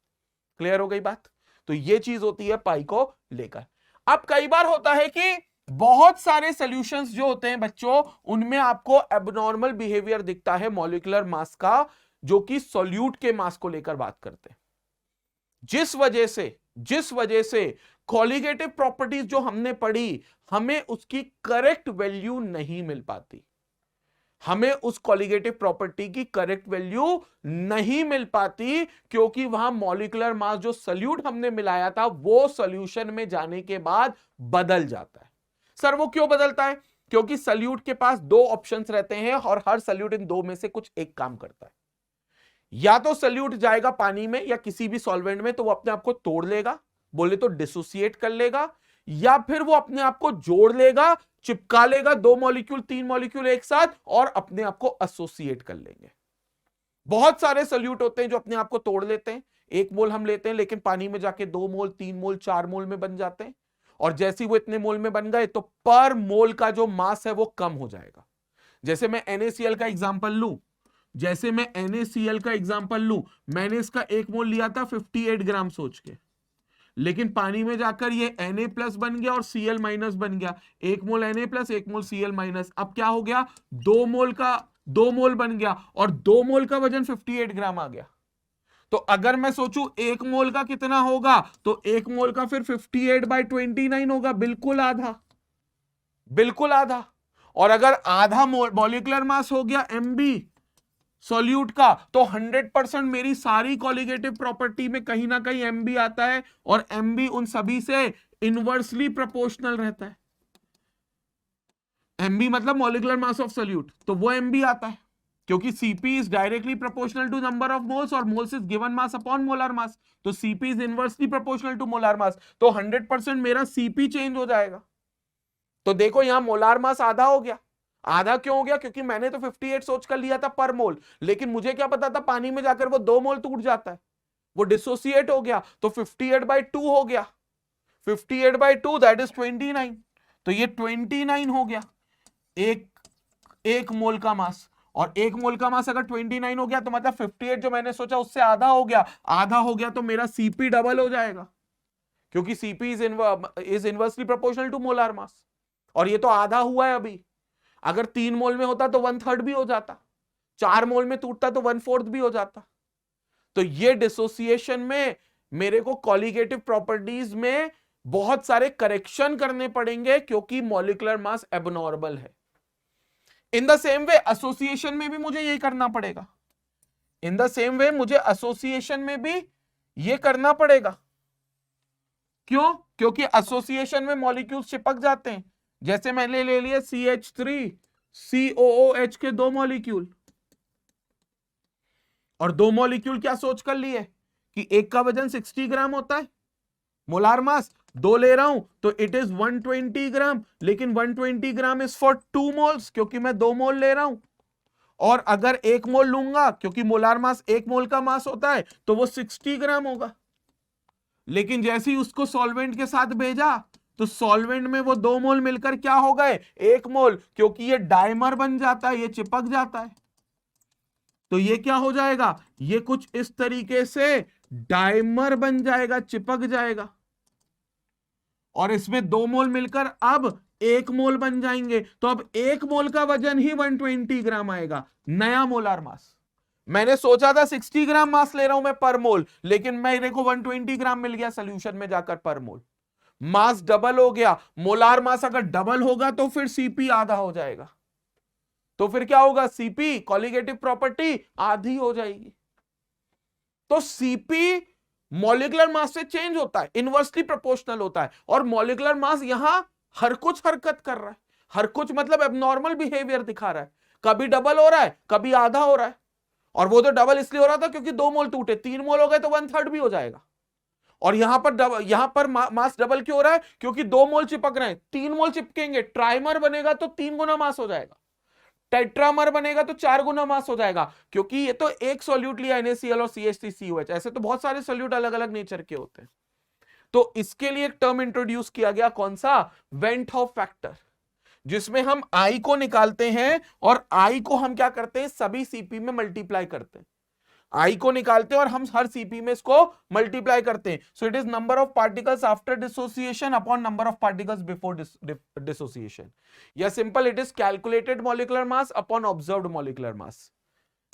क्लियर हो गई बात? तो ये चीज होती है पाई को लेकर। अब कई बार होता है कि बहुत सारे सॉल्यूशंस जो होते हैं बच्चों, उनमें आपको एबनॉर्मल बिहेवियर दिखता है मॉलिक्यूलर मास का, जो कि सॉल्यूट के मास को लेकर बात करते हैं, जिस वजह से कॉलिगेटिव प्रॉपर्टीज जो हमने पढ़ी, हमें उसकी करेक्ट वैल्यू नहीं मिल पाती, हमें उस कॉलिगेटिव प्रॉपर्टी की करेक्ट वैल्यू नहीं मिल पाती, क्योंकि वहां मॉलिक्यूलर मास जो सॉल्यूट हमने मिलाया था वो सॉल्यूशन में जाने के बाद बदल जाता है। सर वो क्यों बदलता है? क्योंकि सॉल्यूट के पास दो ऑप्शंस रहते हैं और हर सॉल्यूट इन दो में से कुछ एक काम करता है। या तो सॉल्यूट जाएगा पानी में या किसी भी सॉल्वेंट में तो वो अपने आप को तोड़ लेगा, बोले तो डिसोसिएट कर लेगा, या फिर वो अपने आप को जोड़ लेगा, चिपका लेगा, दो मॉलिक्यूल तीन मॉलिक्यूल एक साथ, और अपने आप को एसोसिएट कर लेंगे। बहुत सारे सॉल्यूट होते हैं जो अपने आप को तोड़ लेते हैं, 1 मोल हम लेते हैं लेकिन पानी में जाके 2 मोल 3 मोल 4 मोल में बन जाते हैं, और जैसे ही वो इतने मोल में बन गए तो पर मोल का जो मास है वो कम हो जाएगा। जैसे मैं NaCl का एग्जांपल लूं, मैंने इसका 1 मोल लिया था 58 ग्राम सोच के, लेकिन पानी में जाकर ये Na प्लस बन गया और Cl माइनस बन गया, 1 मोल Na प्लस 1 मोल Cl माइनस, अब क्या हो गया, 2 मोल बन गया और 2 मोल का वजन 58 ग्राम आ गया। तो अगर मैं सोचूं 1 मोल का कितना होगा, तो 1 मोल का फिर 58/29 होगा, बिल्कुल आधा। और अगर आधा मॉलिक्यूलर मास हो गया Mb सॉल्यूट का, तो 100% मेरी सारी कॉलिगेटिव प्रॉपर्टी में कहीं ना कहीं Mb आता है, और Mb उन सभी से इनवर्सली प्रोपोर्शनल रहता है। MB मतलब मॉलिक्यूलर मास ऑफ सोल्यूट, तो वो MB आता है क्योंकि Cp is directly proportional to number of moles और moles is given mass upon molar mass, तो Cp is inversely proportional to molar mass, तो 100% मेरा Cp चेंज हो जाएगा। तो देखो यहां मोलार मास आधा हो गया। आधा क्यों हो गया? क्योंकि मैंने तो 58 सोच कर लिया था पर मोल, लेकिन मुझे क्या पता था पानी में जाकर वो 2 मोल टूट जाता है, वो डिसोसिएट हो गया, तो 58/2 हो गया। 58/2 दैट इज 29, तो ये 29 हो गया एक मोल का मास। और एक मोल का मास अगर 29 हो गया तो मतलब 58 जो मैंने सोचा उससे आधा हो गया, आधा हो गया तो मेरा Cp डबल हो जाएगा, क्योंकि Cp is inversely proportional to molar mass, और ये तो आधा हुआ है अभी। अगर 3 मोल में होता तो 1/3 भी हो जाता, 4 मोल में टूटता तो 1/4 भी हो जाता। तो ये डिसोसिएशन में मेरे को कॉलिगेटिव प्रॉपर्टीज में बहुत सारे करेक्शन करने पड़ेंगे क्योंकि मॉलिक्यूलर मास एबनॉर्मल है। In the same way association में भी मुझे यही करना पड़ेगा, इन द सेम वे मुझे एसोसिएशन में भी ये करना पड़ेगा। क्यों? क्योंकि एसोसिएशन में मॉलिक्यूल्स चिपक जाते हैं। जैसे मैंने ले लिया CH3COOH के 2 मॉलिक्यूल, और 2 मॉलिक्यूल क्या सोच कर लिए कि एक का वजन 60 ग्राम होता है, मोलार मास 2 ले रहा हूं तो इट इज 120 ग्राम, लेकिन 120 ग्राम इज फॉर 2 मोल्स क्योंकि मैं 2 मोल ले रहा हूं। और अगर 1 मोल लूंगा क्योंकि मोलार मास 1 मोल का मास होता है तो वो 60 ग्राम होगा। लेकिन जैसे ही उसको सॉल्वेंट के साथ भेजा तो सॉल्वेंट में वो 2 मोल मिलकर क्या हो गए? 1 मोल, क्योंकि ये डायमर बन जाता है, ये चिपक जाता है। तो ये क्या हो जाएगा? ये कुछ इस तरीके से डायमर बन जाएगा, चिपक जाएगा, और इसमें 2 मोल मिलकर अब 1 मोल बन जाएंगे। तो अब 1 मोल का वजन ही 120 ग्राम आएगा, नया मोलार मास। मैंने सोचा था 60 ग्राम मास ले रहा हूं मैं पर मोल, लेकिन मेरे को 120 ग्राम मिल गया सोल्यूशन में जाकर पर मोल। मास डबल हो गया। मोलार मास अगर डबल होगा तो फिर Cp आधा हो जाएगा, तो फिर क्या होगा? Cp कॉलिगेटिव प्रॉपर्टी आधी हो जाएगी। तो Cp मॉलिक्यूलर मास से चेंज होता है, इनवर्सली प्रोपोर्शनल होता है, और मॉलिक्यूलर मास यहां हर कुछ हरकत कर रहा है। हर कुछ मतलब एबनॉर्मल बिहेवियर दिखा रहा है, कभी डबल हो रहा है, कभी आधा हो रहा है। और वो तो डबल इसलिए हो रहा था क्योंकि 2 मोल टूटे, 3 मोल हो गए तो 1/3 भी हो जाएगा। और यहां पर मास डबल क्यों हो रहा है? क्योंकि 2 मोल चिपक रहे हैं, 3 मोल चिपकेंगे, ट्राइमर बनेगा तो 3 गुना मास हो जाएगा, टेट्रामर बनेगा तो 4 गुना मास हो जाएगा, क्योंकि ये तो एक सॉल्यूट लिया NaCl और CH3COH, ऐसे तो बहुत सारे सॉल्यूट अलग अलग नेचर के होते हैं। तो इसके लिए एक टर्म इंट्रोड्यूस किया गया, कौन सा? वेंट हॉफ फैक्टर, जिसमें हम I को निकालते हैं और I को हम क्या करते हैं? सभी Cp में मल्टीप्लाई करते हैं। I को निकालते हैं और हम हर Cp में इसको मल्टीप्लाई करते हैं। So it is number of particles after dissociation upon number of particles before dissociation, या simple it is calculated molecular mass upon observed molecular mass.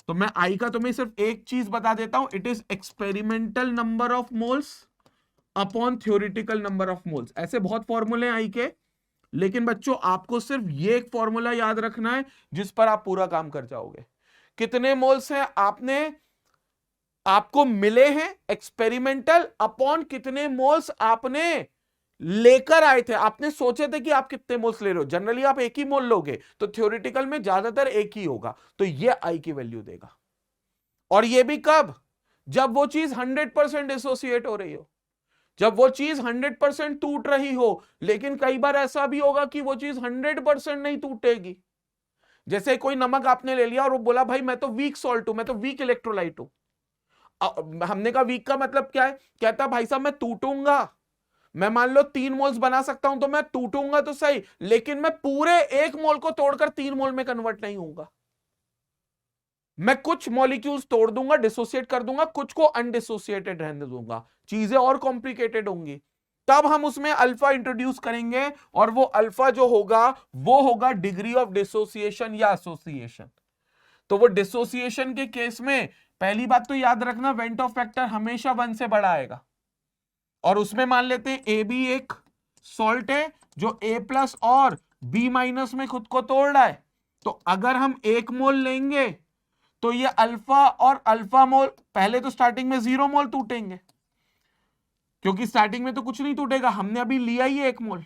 तो मैं I का तुम्हें सिर्फ एक चीज बता देता हूं, it is experimental number of moles upon theoretical number of moles. ऐसे बहुत फॉर्मूले हैं I के, लेकिन बच्चों आपको सिर्फ ये एक फॉर्मूला याद रखना है जिस पर आप पूरा काम कर जाओगे। कितने मोल्स हैं आपको मिले हैं एक्सपेरिमेंटल, अपॉन कितने मोल्स आपने लेकर आए थे। आपने सोचे थे कि आप कितने मोल्स ले रहे हो, जनरली आप एक ही मोल लोगे, तो थ्योरेटिकल में ज्यादातर एक ही होगा, तो ये I की वैल्यू देगा। और ये भी कब? जब वो चीज 100% एसोसिएट हो रही हो, जब वो चीज 100% टूट रही हो। लेकिन कई बार ऐसा भी होगा कि वो चीज 100% नहीं टूटेगी। जैसे कोई नमक आपने ले लिया और वो बोला भाई मैं तो वीक सॉल्ट हूं, मैं तो वीक इलेक्ट्रोलाइट हूं। हमने कहा वीक का मतलब क्या है? कहता भाई साहब मैं टूटूंगा, मैं मान लो 3 मोल्स बना सकता हूं, तो मैं टूटूंगा तो सही, लेकिन मैं पूरे 1 मोल को तोड़कर 3 मोल में कन्वर्ट नहीं होऊंगा। मैं कुछ मॉलिक्यूल्स तोड़ दूंगा, डिसोसिएट कर दूंगा, कुछ को अनडिसोसिएटेड रहने दूंगा, चीजें और कॉम्प्लिकेटेड होंगी। तब हम उसमें अल्फा इंट्रोड्यूस करेंगे, और वो अल्फा जो होगा वो होगा डिग्री ऑफ डिसोसिएशन या एसोसिएशन। तो वो डिसोसिएशन के केस में पहली बात तो याद रखना, वेंट ऑफ फैक्टर हमेशा 1 से बड़ा आएगा। और उसमें मान लेते हैं AB एक सॉल्ट है जो A+ और B- में खुद को तोड़ रहा है, तो अगर हम 1 मोल लेंगे तो ये अल्फा और अल्फा मोल पहले तो स्टार्टिंग में 0 मोल टूटेंगे, क्योंकि स्टार्टिंग में तो कुछ नहीं टूटेगा, हमने अभी लिया ही 1 मोल।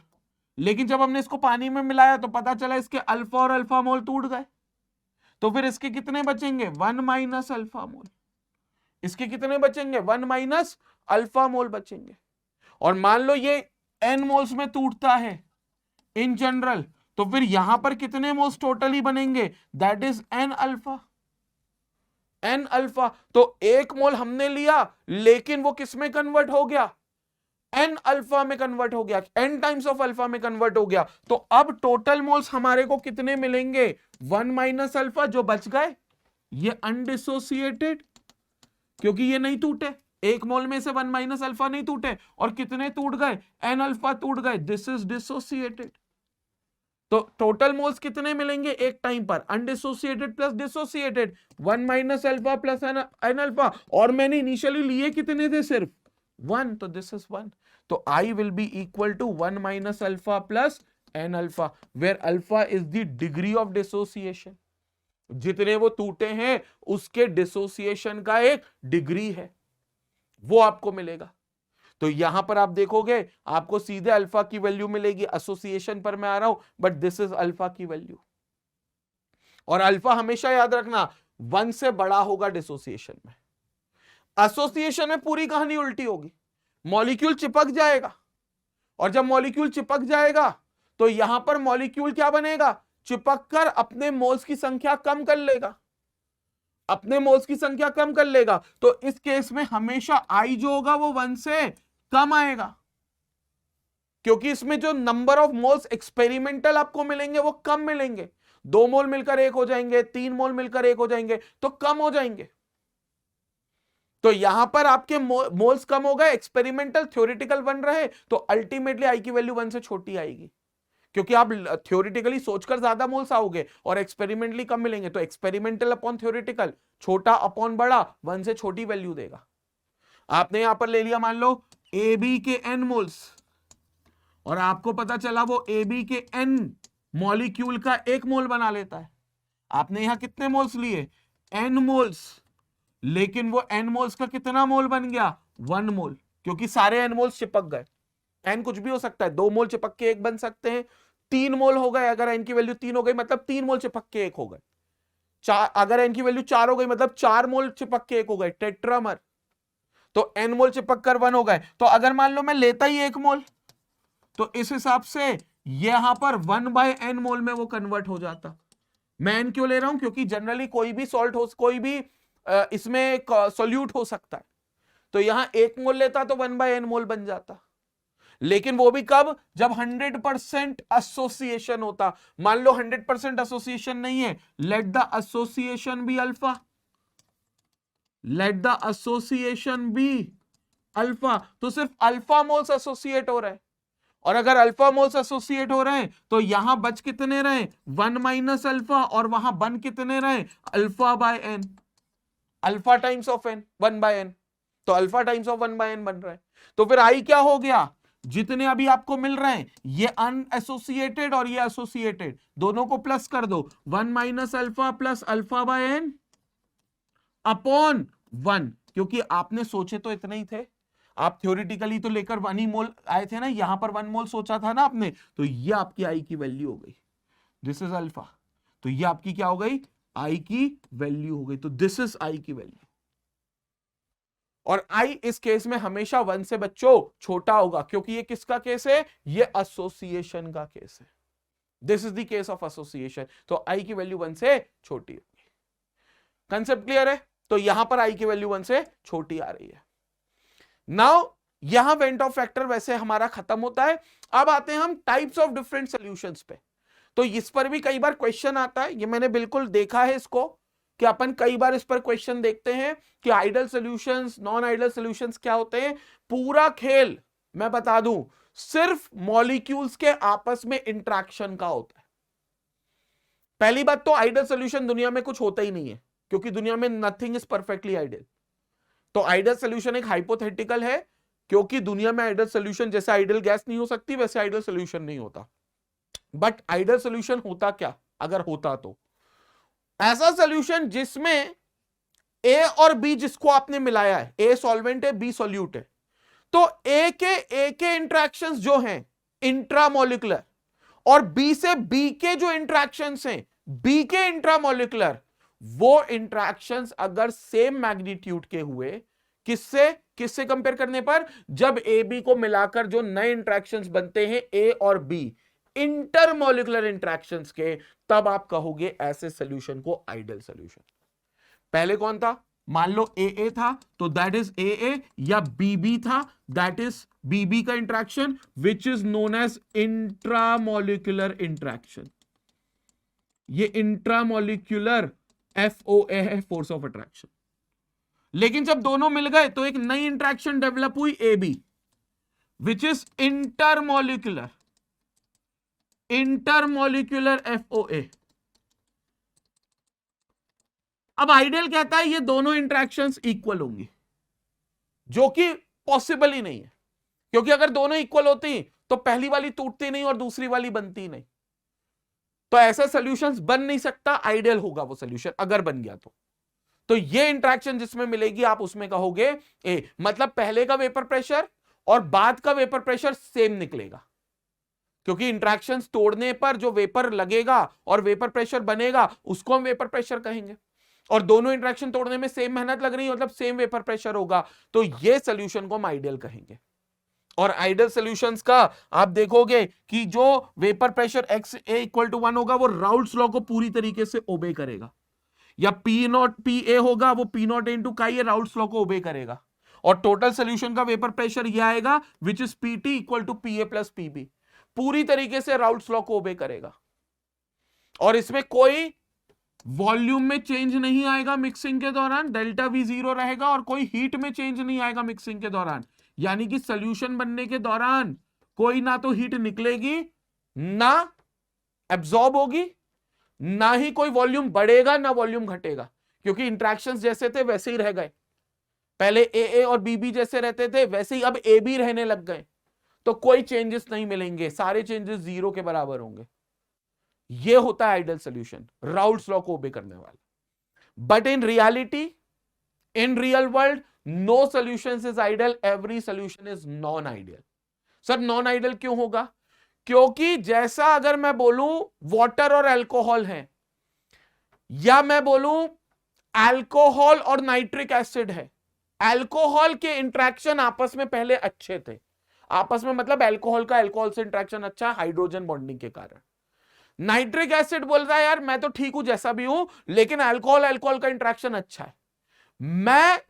लेकिन जब हमने इसको पानी में मिलाया तो पता चला इसके अल्फा और अल्फा मोल टूट गए, तो फिर इसके कितने बचेंगे 1 माइनस अल्फा मोल, इसके कितने बचेंगे 1 माइनस अल्फा मोल बचेंगे। और मान लो ये n मोल्स में टूटता है इन जनरल, तो फिर यहां पर कितने मोल्स टोटली बनेंगे, that is n alpha, n alpha. तो एक मोल हमने लिया लेकिन वो किस में कन्वर्ट हो गया, n अल्फा में कन्वर्ट हो गया, n टाइम्स ऑफ अल्फा में कन्वर्ट हो गया। तो अब टोटल मोल्स हमारे को कितने मिलेंगे 1 माइनस अल्फा, जो बच गए ये अनडिसोसिएटेड, क्योंकि ये नहीं टूटे, एक मोल में से 1 माइनस अल्फा नहीं टूटे, और कितने टूट गए n अल्फा टूट गए, दिस इज डिसोसिएटेड। तो टोटल मोल्स कितने मिलेंगे एक टाइम पर, undissociated plus dissociated, 1 minus alpha plus n alpha, और मैंने इनिशियली लिए कितने थे सिर्फ 1, तो दिस इज 1। तो I will be equal to 1 minus alpha plus n alpha, where alpha is the degree of dissociation, जितने वो टूटे हैं उसके डिसोसिएशन का एक डिग्री है, वो आपको मिलेगा। तो यहां पर आप देखोगे आपको सीधे अल्फा की वैल्यू मिलेगी, एसोसिएशन पर मैं आ रहा हूं, बट दिस इज अल्फा की वैल्यू। और अल्फा हमेशा याद रखना 1 से बड़ा होगा डिसोसिएशन में, एसोसिएशन में पूरी कहानी उल्टी होगी, मॉलिक्यूल चिपक जाएगा, और जब मॉलिक्यूल चिपक जाएगा तो यहां पर मॉलिक्यूल क्या बनेगा, चिपक कर अपने मोल्स की संख्या कम कर लेगा, अपने मोल्स की संख्या कम कर लेगा। तो इस केस में हमेशा I जो होगा वो 1 से कम आएगा, क्योंकि इसमें जो नंबर ऑफ मोल्स एक्सपेरिमेंटल आपको मिलेंगे वो कम मिलेंगे, 2 मोल मिलकर 1 हो जाएंगे, 3 मोल मिलकर 1 हो जाएंगे, तो कम हो जाएंगे। तो यहां पर आपके मोल्स कम हो गए, एक्सपेरिमेंटल थ्योरेटिकल 1 रहे, तो अल्टीमेटली I की वैल्यू 1 से छोटी आएगी, क्योंकि आप थ्योरेटिकली सोचकर ज्यादा मोल्स आओगे और एक्सपेरिमेंटली कम मिलेंगे। तो एक्सपेरिमेंटल अपॉन थ्योरेटिकल, छोटा अपॉन बड़ा, 1 से छोटी वैल्यू देगा। आपने यहां पर ले लिया मान लो AB के n मोल्स, और आपको पता चला वो AB के n मॉलिक्यूल का 1 मोल बना लेता है। आपने यहां कितने मोल्स लिए n मोल्स, लेकिन वो n मोल्स का कितना मोल बन गया 1 मोल, क्योंकि सारे n मोल्स चिपक गए। n कुछ भी हो सकता है, 2 मोल चिपक के 1 बन सकते हैं, 3 मोल हो गए, अगर n की वैल्यू 3 हो गई मतलब 3 मोल चिपक के 1 हो गए, अगर n की वैल्यू 4 हो गई मतलब 4 मोल चिपक के 1 हो गए, टेट्रामर। तो n मोल चिपक कर 1 हो गए। तो अगर मान लो मैं लेता ही 1 मोल, तो इस हिसाब से यहां पर 1/n मोल में वो कन्वर्ट हो जाता। मैं n क्यों ले रहा हूं, क्योंकि जनरली कोई भी सॉल्ट हो, कोई भी इसमें सॉल्यूट हो सकता है, तो यहां 1 मोल लेता तो 1/n मोल बन जाता, लेकिन वो भी कब, जब 100% एसोसिएशन होता। मान लो 100% एसोसिएशन नहीं है, let the association be alpha, let the association be alpha, तो सिर्फ अल्फा मोल्स एसोसिएट हो रहे हैं, और अगर अल्फा मोल्स एसोसिएट हो रहे हैं तो यहां बच कितने रहे 1 माइनस अल्फा, और वहां बन कितने रहे alpha by n, alpha times of n 1/n, तो अल्फा टाइम्स ऑफ 1/n बन रहा है। तो फिर आई क्या हो गया, जितने अभी आपको मिल रहे हैं ये अनएसोसिएटेड और ये एसोसिएटेड, दोनों को प्लस कर दो, 1 minus alpha plus alpha by n upon 1, क्योंकि आपने सोचे तो इतने ही थे, आप थ्योरेटिकली तो लेकर 1 ही मोल आए थे ना, यहां पर 1 मोल सोचा था ना आपने, तो ये आपकी आई की वैल्यू हो गई, दिस इज अल्फा, तो ये आपकी क्या हो गई आई की वैल्यू हो गई, तो दिस इज आई की वैल्यू। और आई इस केस में हमेशा 1 से बच्चों छोटा होगा, क्योंकि ये किसका केस है, ये एसोसिएशन का केस है, this is the case of association, तो आई की वैल्यू 1 से छोटी होगी। कंसेप्ट क्लियर है, तो यहां पर आई की वैल्यू 1 से छोटी आ रही है। नाउ यहां वेंट ऑफ फैक्टर वैसे हमारा खत्म होता है। अब आते हैं हम टाइप्स ऑफ डिफरेंट सॉल्यूशंस पे, तो इस पर भी कई बार क्वेश्चन आता है, ये मैंने बिल्कुल देखा है इसको, कि अपन कई बार इस पर क्वेश्चन देखते हैं कि ideal solutions, non ideal solutions क्या होते हैं। पूरा खेल मैं बता दूं सिर्फ मॉलिक्यूल्स के आपस में इंटरेक्शन का होता है। पहली बात तो आइडल सॉल्यूशन दुनिया में कुछ होता ही नहीं है, क्योंकि दुनिया में नथिंग इज परफेक्टली आइडल। तो आइडल सॉल्यूशन एक हाइपोथेटिकल है, क्योंकि दुनिया में आइडल सॉल्यूशन जैसे आइडल गैस नहीं हो सकती वैसे आइडल सॉल्यूशन नहीं होता। बट आइडल सॉल्यूशन होता क्या, अगर होता तो ऐसा सॉल्यूशन जिसमें ए और बी जिसको आपने मिलाया है, ए सॉल्वेंट है बी सॉल्यूट है, तो ए के इंटरेक्शंस जो हैं इंट्रामोलिकुलर, और बी से बी के जो इंट्रैक्शंस हैं, बी के इंट्रामोलिकुलर, वो इंट्रैक्शंस अगर सेम मैग्नीट्यूड के हुए, किससे किससे कंपेयर करने पर, जब ए बी को मिलाकर जो नए इंट्रैक्शंस बनते हैं ए और बी, इंटरमोलिकुलर इंट्रैक्शंस के, तब आप कहोगे ऐसे सॉल्यूशन को आइडियल सॉल्यूशन। पहले कौन था, मान लो ए ए था तो दैट इज ए ए, या बी बी था दैट इज बी बी का interaction which is known as intramolecular interaction. ये इंट्रामोलिकुलर FOA है, फोर्स ऑफ अट्रैक्शन। लेकिन जब दोनों मिल गए तो एक नई इंट्रैक्शन डेवलप हुई A B, which is intermolecular FOA। अब आइडियल कहता है ये दोनों इंट्रैक्शंस इक्वल होंगी, जो कि पॉसिबल ही नहीं है, क्योंकि अगर दोनों इक्वल होती तो पहली वाली टूटती नहीं और दूसरी वाली बनती नहीं। तो ऐसा सॉल्यूशंस बन नहीं सकता, आइडियल होगा वो सॉल्यूशन अगर बन गया तो ये इंट्रैक्शन जिसमें मिलेगी आप उसमें कहोगे ए, मतलब पहले का वेपर प्रेशर और बाद का वेपर प्रेशर सेम निकलेगा, क्योंकि इंट्रैक्शंस तोड़ने पर जो वेपर लगेगा और वेपर प्रेशर बनेगा उसको हम वेपर प्रेशर कहेंगे, और दोनों इंट्रैक्शन तोड़ने में सेम मेहनत लग रही है मतलब सेम वेपर प्रेशर होगा, तो ये सॉल्यूशन को हम आइडियल कहेंगे। और आइडियल सॉल्यूशंस का आप देखोगे कि जो वेपर प्रेशर x a = 1 होगा वो राउल्ट्स लॉ को पूरी तरीके से ओबे करेगा, या P0 PA होगा वो P0 इनटू काई ये राउल्ट्स लॉ को ओबे करेगा, और टोटल सॉल्यूशन का वेपर प्रेशर ये आएगा which is PT = PA + PB, पूरी तरीके से राउल्ट्स लॉ को ओबे करेगा। और इसमें कोई वॉल्यूम में चेंज नहीं आएगा मिक्सिंग के दौरान, डेल्टा V 0 रहेगा, और कोई हीट में चेंज नहीं आएगा मिक्सिंग के दौरान, यानी कि सॉल्यूशन बनने के दौरान कोई ना तो हीट निकलेगी, ना एब्जॉर्ब होगी, ना ही कोई वॉल्यूम बढ़ेगा ना वॉल्यूम घटेगा, क्योंकि इंट्रैक्शंस जैसे थे वैसे ही रह गए। पहले ए और बी जैसे रहते थे वैसे ही अब ए बी रहने लग गए, तो कोई चेंजेस नहीं मिलेंगे, सारे चेंजेस 0 के बराबर होंगे। ये होता है आइडियल सॉल्यूशन, राउल्ट्स लॉ को ओबे करने वाला। But in reality, in real world, no solution is ideal, every solution is non ideal. Sir non ideal क्यों होगा? क्योंकि जैसा अगर मैं बोलूं वाटर और अल्कोहल है, या मैं बोलूं अल्कोहल और नाइट्रिक एसिड है, अल्कोहल के इंट्रैक्शन आपस में पहले अच्छे थे, आपस में मतलब अल्कोहल का अल्कोहल से इंट्रैक्शन अच्छा हाइड्रोजन बॉन्डिंग के कारण। नाइट्रिक एसिड बोल रहा है यार मैं तो ठीक हूं जैसा भी हूं, लेकिन अल्कोहल का इंट्रैक्शन अच्छा है।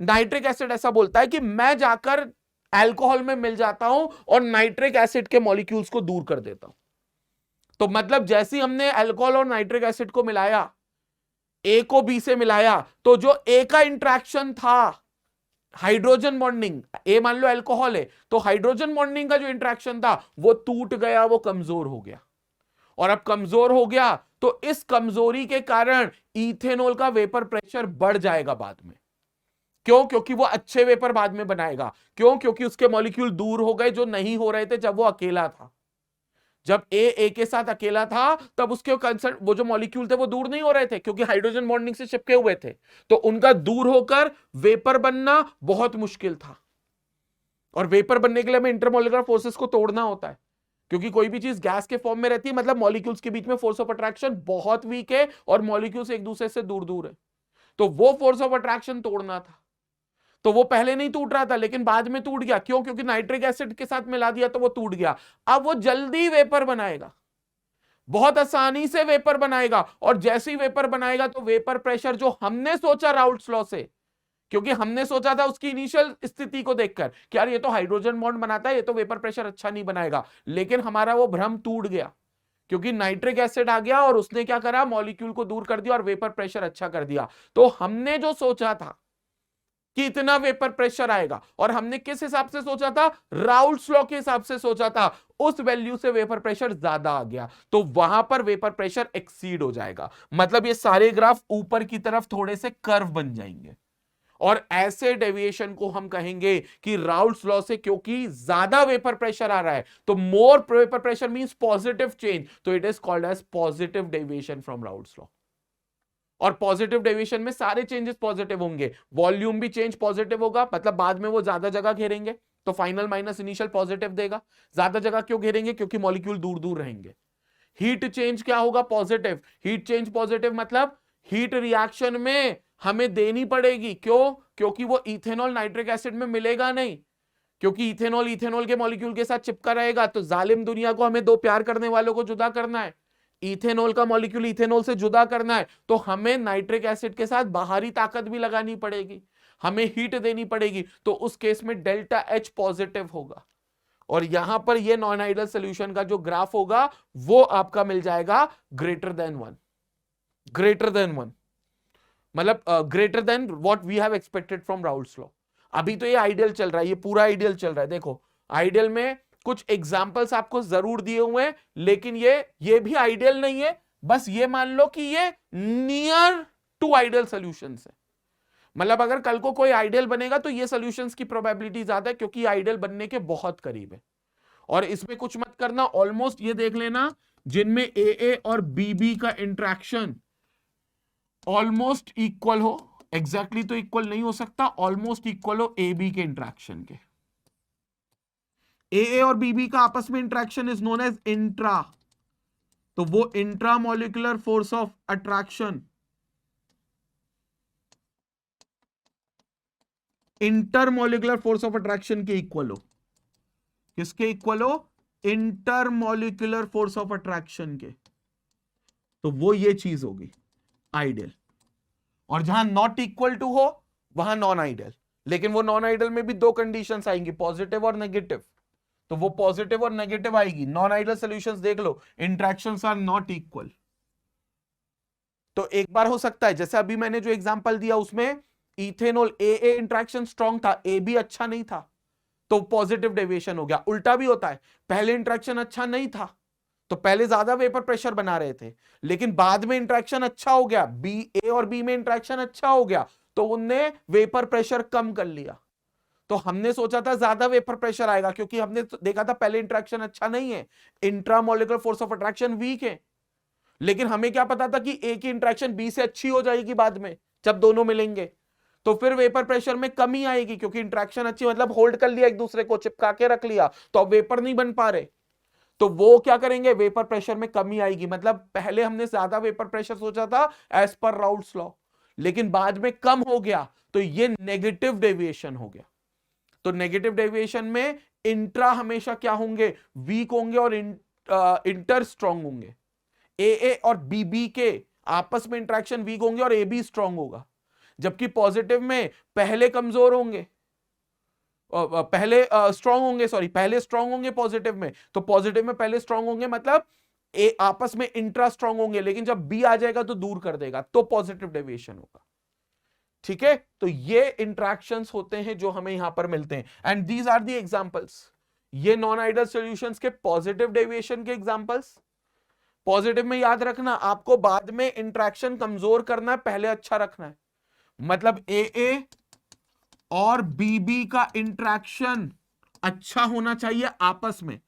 नाइट्रिक एसिड ऐसा बोलता है कि मैं जाकर अल्कोहल में मिल जाता हूं और नाइट्रिक एसिड के मॉलिक्यूल्स को दूर कर देता हूं। तो मतलब जैसे हमने अल्कोहल और नाइट्रिक एसिड को मिलाया, ए को बी से मिलाया, तो जो ए का इंट्रैक्शन था हाइड्रोजन बॉन्डिंग, ए मान लो अल्कोहल है तो हाइड्रोजन बॉन्डिंग का जो इंट्रैक्शन था वो टूट गया, वो कमजोर हो गया, और अब कमजोर हो गया तो इस कमजोरी के कारण इथेनॉल का वेपर प्रेशर बढ़ जाएगा बाद में। क्यों? क्योंकि वो अच्छे वेपर बाद में बनाएगा। क्यों? क्योंकि उसके मॉलिक्यूल दूर हो गए जो नहीं हो रहे थे जब वो अकेला था। जब ए के साथ अकेला था तब उसके कंसर्न वो जो मॉलिक्यूल थे वो दूर नहीं हो रहे थे, क्योंकि हाइड्रोजन बॉन्डिंग से चिपके हुए थे, तो उनका दूर होकर वेपर बनना बहुत मुश्किल था। और वेपर बनने के लिए हमें इंटरमोलिकुलर फोर्सेस को तोड़ना होता है, क्योंकि कोई भी चीज गैस के फॉर्म में रहती है मतलब मॉलिक्यूल्स के बीच में फोर्स ऑफ अट्रैक्शन बहुत वीक है और मॉलिक्यूल्स एक दूसरे से दूर दूर है, तो वो फोर्स ऑफ अट्रैक्शन तोड़ना था। तो वो पहले नहीं टूट रहा था लेकिन बाद में टूट गया। क्यों? क्योंकि नाइट्रिक एसिड के साथ मिला दिया तो वो टूट गया। अब वो जल्दी वेपर बनाएगा, बहुत आसानी से वेपर बनाएगा, और जैसे ही वेपर बनाएगा तो वेपर प्रेशर जो हमने सोचा राउल्ट्स लॉ से, क्योंकि हमने सोचा था उसकी इनिशियल स्थिति को देखकर कि यार ये तो हाइड्रोजन बॉन्ड बनाता है, ये तो वेपर प्रेशर अच्छा नहीं बनाएगा, लेकिन हमारा वो भ्रम टूट गया, क्योंकि नाइट्रिक एसिड आ गया और उसने क्या करा, मॉलिक्यूल को दूर कर दिया और वेपर प्रेशर अच्छा कर दिया। तो हमने जो सोचा था कि इतना वेपर प्रेशर आएगा, और हमने किस हिसाब से सोचा था, राउल्ट्स लॉ के हिसाब से सोचा था, उस वैल्यू से वेपर प्रेशर ज्यादा आ गया, तो वहां पर वेपर प्रेशर एक्सीड हो जाएगा। मतलब ये सारे ग्राफ ऊपर की तरफ थोड़े से कर्व बन जाएंगे, और ऐसे डेविएशन को हम कहेंगे कि राउल्ट्स लॉ से क्योंकि ज्यादा वेपर प्रेशर आ रहा है तो more vapour pressure means positive change, तो it is called as positive deviation from Raoult's law. और पॉजिटिव डेविएशन में सारे चेंजेस पॉजिटिव होंगे, वॉल्यूम भी चेंज पॉजिटिव होगा, मतलब बाद में वो ज्यादा जगह घेरेंगे तो फाइनल माइनस इनिशियल पॉजिटिव देगा। ज्यादा जगह क्यों घेरेंगे? क्योंकि मॉलिक्यूल दूर दूर रहेंगे। हीट चेंज क्या होगा? पॉजिटिव। हीट चेंज पॉजिटिव मतलब हीट रिएक्शन में हमें देनी पड़ेगी। क्यों? क्योंकि वो इथेनॉल नाइट्रिक एसिड में मिलेगा नहीं, क्योंकि इथेनॉल इथेनॉल के मॉलिक्यूल के साथ चिपका रहेगा। तो जालिम दुनिया को हमें दो प्यार करने वालों को जुदा करना है, इथेनॉल का मॉलिक्यूल इथेनॉल से जुदा करना है, तो हमें नाइट्रिक एसिड के साथ बाहरी ताकत भी लगानी पड़ेगी, हमें हीट देनी पड़ेगी। तो उस केस में डेल्टा एच पॉजिटिव होगा। और यहां पर ये नॉन आइडियल सोल्यूशन का जो ग्राफ होगा वो आपका मिल जाएगा ग्रेटर देन 1, ग्रेटर देन 1 मतलब greater than what we have expected from Raoult's law. अभी तो ये आइडियल चल रहा है, ये पूरा आइडियल चल रहा है। देखो आइडियल में कुछ एग्जांपल्स आपको जरूर दिए हुए हैं, लेकिन ये भी आइडियल नहीं है। बस ये मान लो कि ये नियर टू आइडियल सॉल्यूशंस है। मतलब अगर कल को कोई आइडियल बनेगा तो ये सॉल्यूशंस की प्रोबेबिलिटी ज्यादा है, क्योंकि आइडियल बनने के बहुत करीब है। और इसमें कुछ मत करना, ऑलमोस्ट ये देख लेना जिनमें ए और बी का इंट्रैक्शन ऑलमोस्ट इक्वल हो, एग्जैक्टली तो इक्वल नहीं हो सकता, ऑलमोस्ट इक्वल हो ए बी के इंट्रैक्शन के। ए और बी का आपस में interaction is known as intra, तो वो intra molecular force of attraction intermolecular force of attraction के इक्वल हो। किसके इक्वल हो? इंटरमॉलिक्यूलर फोर्स ऑफ अट्रैक्शन के। तो वो ये चीज होगी आइडियल। और जहां नॉट इक्वल टू हो वहां नॉन आइडियल। लेकिन वो नॉन आइडियल में भी दो कंडीशंस आएंगी, पॉजिटिव और नेगेटिव। तो वो पॉजिटिव और नेगेटिव आएगी। नॉन आइडियल सॉल्यूशंस देख लो, इंट्रैक्शंस आर नॉट इक्वल। तो एक बार हो सकता है जैसे अभी मैंने जो एग्जांपल दिया उसमें इथेनॉल ए इंट्रैक्शन स्ट्रांग था, ए भी अच्छा नहीं था, तो पॉजिटिव डेविएशन हो गया। उल्टा भी होता है, पहले इंट्रैक्शन अच्छा नहीं था तो पहले ज्यादा वेपर प्रेशर बना रहे थे, लेकिन बाद में इंट्रैक्शन अच्छा हो गया, ए और बी में इंट्रैक्शन अच्छा हो गया तो उनने वेपर प्रेशर कम कर लिया। तो हमने सोचा था ज्यादा वेपर प्रेशर आएगा, क्योंकि हमने देखा था पहले इंट्रैक्शन अच्छा नहीं है, intramolecular force of attraction weak है। लेकिन हमें क्या पता था कि ए की इंट्रैक्शन बी से अच्छी हो जाएगी बाद में जब दोनों मिलेंगे, तो फिर वेपर प्रेशर में कमी आएगी, क्योंकि इंट्रैक्शन अच्छी मतलब होल्ड कर लिया, एक दूसरे को चिपका के रख लिया, तो अब वेपर नहीं बन पा रहे। तो वो क्या करेंगे, वेपर प्रेशर में कमी आएगी। मतलब पहले हमने ज्यादा वेपर प्रेशर सोचा था एज पर राउल्स लॉ, लेकिन बाद में कम हो गया, तो ये नेगेटिव डेविएशन हो गया। तो नेगेटिव डेविएशन में इंट्रा हमेशा क्या होंगे, वीक होंगे और इंटर स्ट्रॉन्ग होंगे। ए और बी के आपस में इंट्रैक्शन वीक होंगे और ए बी स्ट्रॉन्ग होगा। जबकि पॉजिटिव में पहले कमजोर होंगे, पहले स्ट्रॉन्ग होंगे, सॉरी पहले स्ट्रॉन्ग होंगे पॉजिटिव में, तो पॉजिटिव में पहले स्ट्रॉन्ग होंगे मतलब ए आपस में इंट्रा स्ट्रॉन्ग होंगे, लेकिन जब बी आ जाएगा तो दूर कर देगा, तो पॉजिटिव डेविएशन होगा। ठीक है, तो ये इंट्रैक्शंस होते हैं जो हमें यहां पर मिलते हैं, and these are the examples. ये नॉन आइडियल सॉल्यूशंस के पॉजिटिव डेविएशन के एग्जांपल्स। पॉजिटिव में याद रखना आपको बाद में इंट्रैक्शन कमजोर करना है, पहले अच्छा रखना है। मतलब ए और बी का इंट्रैक्शन अच्छा होना चाहिए आपस में,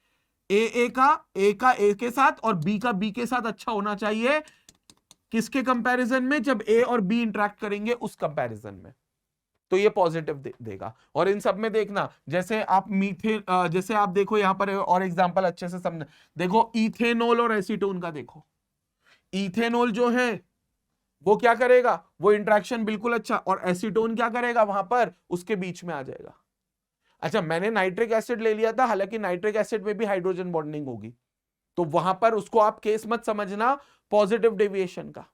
ए का ए के साथ और बी का बी के साथ अच्छा होना चाहिए। किसके कंपैरिजन में? जब ए और बी इंटरेक्ट करेंगे उस कंपैरिजन में, तो ये पॉजिटिव देगा। और इन सब में देखना, जैसे आप मीथेन, जैसे आप देखो यहां पर और एग्जांपल अच्छे से समझ, देखो इथेनॉल और एसीटोन का देखो। इथेनॉल जो है वो क्या करेगा, वो इंट्रैक्शन बिल्कुल अच्छा, और एसीटोन क्या करेगा वहां पर, उसके बीच में आ जाएगा। अच्छा, मैंने नाइट्रिक एसिड ले लिया था, हालांकि नाइट्रिक एसिड में भी हाइड्रोजन बॉन्डिंग होगी, तो वहां पर उसको आप केस मत समझना पॉजिटिव डेविएशन का।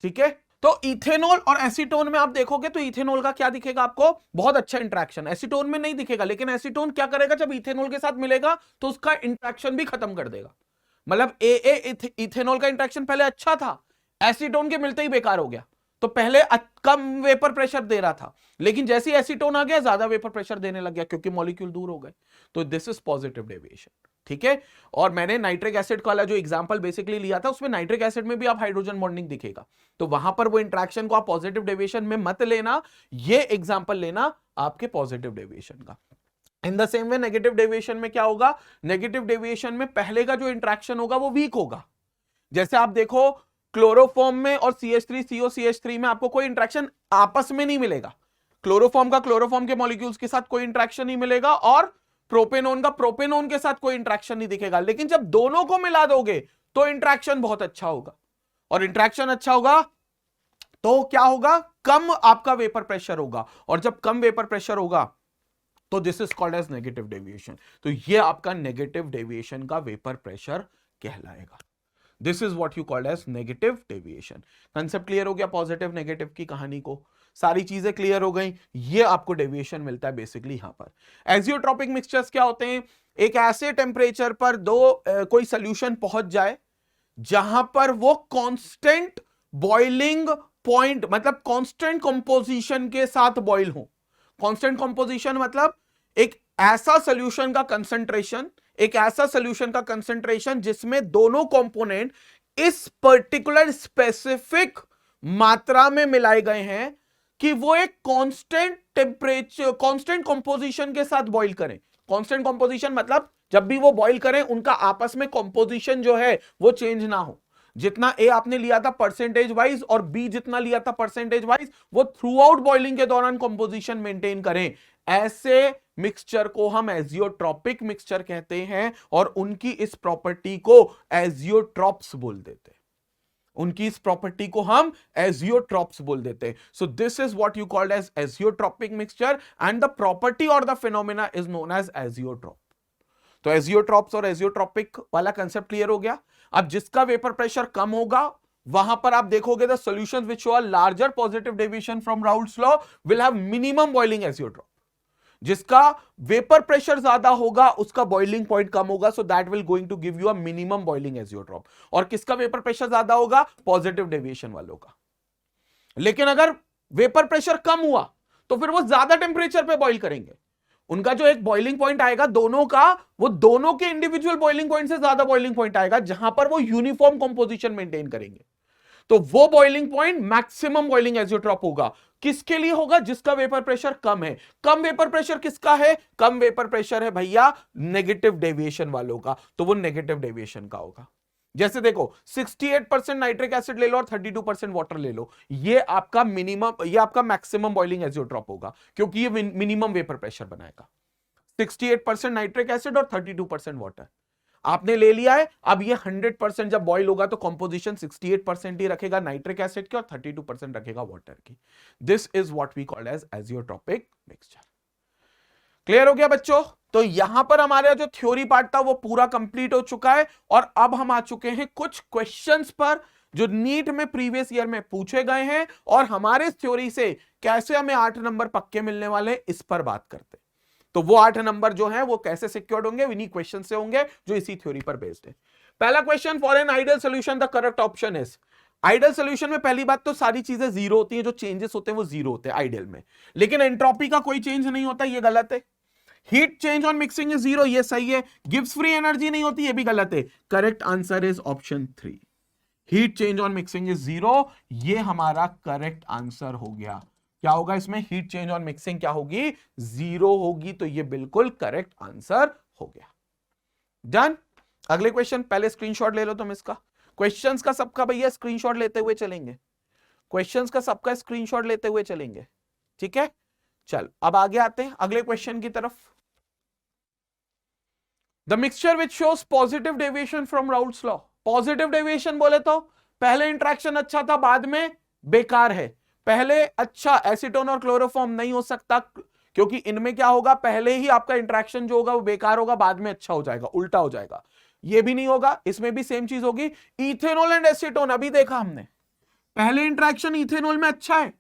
ठीक है, तो इथेनॉल और एसीटोन में आप देखोगे तो इथेनॉल का क्या दिखेगा आपको, बहुत अच्छा इंट्रैक्शन, एसीटोन में नहीं दिखेगा। लेकिन एसीटोन क्या करेगा, जब इथेनॉल के साथ मिलेगा तो उसका इंट्रैक्शन भी खत्म कर देगा। मतलब इथेनॉल का इंट्रैक्शन पहले अच्छा था, एसीटोन के मिलते ही बेकार हो गया। तो पहले कम वेपर प्रेशर दे रहा था, लेकिन जैसे ही एसीटोन आ गया ज्यादा वेपर प्रेशर देने लग गया, क्योंकि मॉलिक्यूल दूर हो गए। तो दिस इज पॉजिटिव डेविएशन। ठीक है, और मैंने नाइट्रिक एसिड वाला जो एग्जांपल बेसिकली लिया था, उसमें नाइट्रिक एसिड में भी आप हाइड्रोजन बॉन्डिंग दिखेगा, तो वहां पर वो इंट्रैक्शन को आप पॉजिटिव डेविएशन में मत लेना, ये एग्जांपल लेना आपके पॉजिटिव डेविएशन का। In the same way negative deviation में क्या होगा, नेगेटिव डेविएशन में पहले का जो इंट्रैक्शन होगा वो वीक होगा। जैसे आप देखो क्लोरोफॉर्म में और CH3CO CH3 में आपको कोई इंट्रैक्शन आपस में नहीं मिलेगा। क्लोरोफॉर्म का क्लोरोफॉर्म के मॉलिक्यूल्स के साथ कोई इंट्रैक्शन नहीं मिलेगा, और प्रोपेनोन का प्रोपेनोन के साथ कोई इंट्रैक्शन नहीं दिखेगा। लेकिन जब दोनों को मिला दोगे तो इंट्रैक्शन बहुत अच्छा होगा, और इंट्रैक्शन अच्छा होगा तो क्या होगा, कम आपका वेपर प्रेशर होगा, और जब कम वेपर प्रेशर होगा तो this is called as negative deviation. तो ये आपका नेगेटिव डेविएशन का वेपर प्रेशर कहलाएगा। This is what you called as negative deviation. Concept clear हो गया पॉजिटिव नेगेटिव की कहानी को, सारी चीजें क्लियर हो गई। ये आपको डेविएशन मिलता है बेसिकली यहां पर। एजियोट्रॉपिक मिक्सचर्स क्या होते हैं, एक ऐसे टेम्परेचर पर कोई सोल्यूशन पहुंच जाए जहां पर वो कांस्टेंट बॉइलिंग पॉइंट, मतलब कांस्टेंट कंपोजिशन के साथ बॉइल हो। कांस्टेंट कंपोजिशन मतलब एक ऐसा सॉल्यूशन का कंसंट्रेशन, एक ऐसा सॉल्यूशन का कंसंट्रेशन जिसमें दोनों कंपोनेंट इस पर्टिकुलर स्पेसिफिक मात्रा में मिलाए गए हैं कि वो एक कांस्टेंट टेम्परेचर, कांस्टेंट कंपोजिशन के साथ बॉइल करें। कांस्टेंट कंपोजिशन मतलब जब भी वो बॉइल करें उनका आपस में कंपोजिशन जो है वो चेंज ना हो। जितना ए आपने लिया था परसेंटेज वाइज और बी जितना लिया था परसेंटेज वाइज, वो थ्रू आउट बॉइलिंग के दौरान कंपोजिशन मेंटेन करें। ऐसे मिक्सचर को हम एजियोट्रॉपिक मिक्सचर कहते हैं, और उनकी इस प्रॉपर्टी को एजियोट्रॉप्स बोल देते हैं। उनकी इस प्रॉपर्टी को हम एजियोट्रॉप्स बोल देते हैं। So this is what you called as azeotropic mixture, and the property और the phenomena is known as azeotrope. तो एजियोट्रॉप्स और एजियोट्रॉपिक वाला कंसेप्ट क्लियर हो गया। अब जिसका वेपर प्रेशर कम होगा वहां पर आप देखोगे the solutions which show a larger positive deviation from Raoult's law will have minimum boiling azeotrope. जिसका वेपर प्रेशर ज्यादा होगा उसका बॉइलिंग पॉइंट कम होगा, so that will going to give you a minimum boiling azeotrope. और किसका vapour pressure ज्यादा होगा, पॉजिटिव डेविएशन वालों का। लेकिन अगर वेपर प्रेशर कम हुआ तो फिर वो ज्यादा टेम्परेचर पे बॉइल करेंगे। उनका जो एक बॉइलिंग पॉइंट आएगा दोनों का, वो दोनों के इंडिविजुअल बॉइलिंग पॉइंट से ज्यादा बॉइलिंग पॉइंट आएगा जहां पर वो यूनिफॉर्म कंपोजिशन मेंटेन करेंगे। तो वो boiling point maximum boiling azeotrope होगा। किसके लिए होगा, जिसका वेपर प्रेशर कम है। कम वेपर प्रेशर किसका है, कम वेपर प्रेशर है भैया नेगेटिव डेविएशन वालों का, तो वो नेगेटिव डेविएशन का होगा। जैसे देखो 68% नाइट्रिक एसिड ले लो और 32% वाटर ले लो, ये आपका मिनिमम, ये आपका मैक्सिमम बॉइलिंग एजियोट्रॉप होगा क्योंकि ये मिनिमम वेपर प्रेशर बनाएगा। 68% नाइट्रिक एसिड और 32% वाटर आपने ले लिया है। अब ये 100% जब बॉइल होगा तो कंपोजिशन 68% ही रखेगा नाइट्रिक एसिड की और 32% रखेगा वाटर की। This is what we call as azeotropic mixture. Clear हो गया बच्चों? तो यहां पर हमारा जो थ्योरी पार्ट था वो पूरा कंप्लीट हो चुका है, और अब हम आ चुके हैं कुछ क्वेश्चंस पर जो नीट में प्रीवियस ईयर में पूछे गए हैं, और हमारे थ्योरी से कैसे हमें 8 नंबर पक्के मिलने वाले हैं इस पर बात करते हैं। तो वो 8 नंबर जो है वो कैसे सिक्योर्ड होंगे, इन्हीं क्वेश्चन से होंगे जो इसी थ्योरी पर बेस्ड है। पहला question, for an ideal solution the correct option is. Ideal solution में पहली बात तो सारी चीजें जीरो होती हैं, जो चेंजेस होते हैं वो जीरो होते हैं आइडियल में, लेकिन एंट्रोपी का कोई चेंज नहीं होता, ये गलत है। Heat change on mixing is zero, ये सही है। गिब्स फ्री एनर्जी नहीं होती, ये भी गलत है। Correct answer is option 3, heat change on mixing is zero, ये हमारा करेक्ट आंसर हो गया। क्या होगा इसमें, हीट चेंज ऑन मिक्सिंग क्या होगी, जीरो होगी, तो ये बिल्कुल करेक्ट आंसर हो गया। डन। अगले क्वेश्चन, पहले स्क्रीनशॉट ले लो तुम इसका। क्वेश्चंस का सबका भैया स्क्रीनशॉट लेते हुए चलेंगे, क्वेश्चंस का सबका स्क्रीनशॉट लेते हुए चलेंगे, ठीक है। चल अब आगे आते हैं अगले क्वेश्चन की तरफ। The mixture which shows positive deviation from Raoult's law. Positive deviation बोले तो पहले इंट्रैक्शन अच्छा था बाद में बेकार है। पहले अच्छा एसीटोन और क्लोरोफॉर्म नहीं हो सकता क्योंकि इनमें क्या होगा, पहले ही आपका इंट्रैक्शन जो होगा वो बेकार होगा, बाद में अच्छा हो जाएगा, उल्टा हो जाएगा। ये भी नहीं होगा, इसमें भी सेम चीज होगी। इथेनॉल एंड एसीटोन अभी देखा हमने, पहले इंट्रैक्शन इथेनॉल में अच्छा है,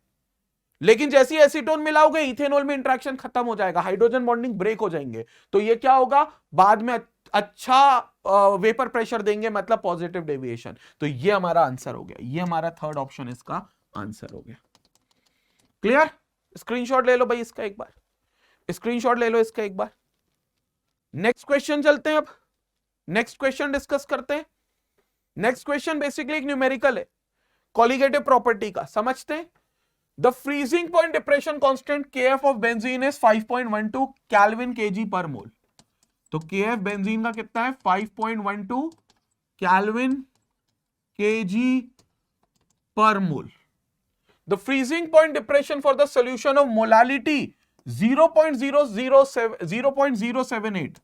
लेकिन जैसे ही एसीटोन मिलाओगे इथेनॉल में इंट्रैक्शन खत्म हो जाएगा, हाइड्रोजन बॉन्डिंग ब्रेक हो जाएंगे, तो ये क्या होगा, बाद में अच्छा वेपर प्रेशर देंगे, मतलब पॉजिटिव डेविएशन। तो ये हमारा आंसर हो गया, ये हमारा थर्ड ऑप्शन इसका आंसर हो गया। क्लियर? स्क्रीनशॉट ले लो भाई इसका एक बार, स्क्रीनशॉट ले लो इसका एक बार। नेक्स्ट क्वेश्चन चलते हैं, अब नेक्स्ट क्वेश्चन डिस्कस करते हैं। नेक्स्ट क्वेश्चन बेसिकली एक न्यूमेरिकल है, कोलिगेटिव प्रॉपर्टी का, समझते हैं। The freezing point depression constant Kf of benzene is 5.12 Kelvin kg per mole. तो Kf बेंजीन का कितना है, 5.12 Kelvin kg per mole. The freezing point depression for the solution of molality 0.078.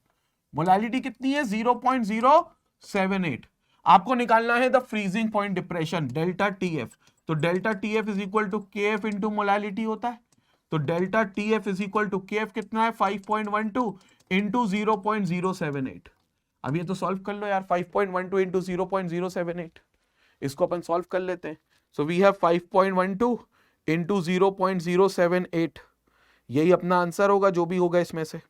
Molality कितनी है, 0.078। आपको निकालना है the freezing point depression delta TF. तो delta TF is equal to K F into molality होता है। तो delta TF is equal to K F कितना है 5.12 इंटू 0.078। अब ये तो सॉल्व कर लो यार, 5.12 इंटू 0.078 इसको अपन सॉल्व कर लेते हैं। सो वी हैव 5.12 इंटू 0.078, यही अपना आंसर होगा जो भी होगा इसमें से।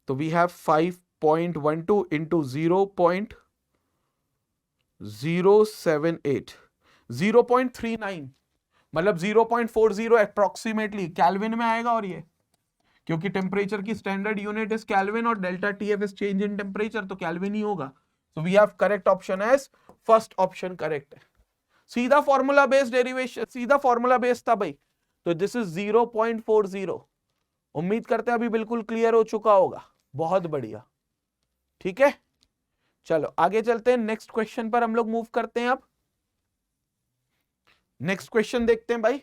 तो वी हैव 5.12 इंटू 0.078, 0.39 मतलब 0.40 अप्रोक्सीमेटली कैल्विन में आएगा। और ये क्योंकि टेम्परेचर की स्टैंडर्ड यूनिट इज कैल्विन और delta TF is change in temperature, तो कैल्विन ही होगा। So we have correct option as first option correct है। सीधा फॉर्मूला बेस्ड डेरिवेशन, सीधा फॉर्मूला बेस्ड था भाई। तो दिस इज 0.40। उम्मीद करते हैं अभी बिल्कुल क्लियर हो चुका होगा। बहुत बढ़िया, ठीक है। चलो आगे चलते हैं, नेक्स्ट क्वेश्चन पर हम लोग मूव करते हैं। अब नेक्स्ट क्वेश्चन देखते हैं भाई।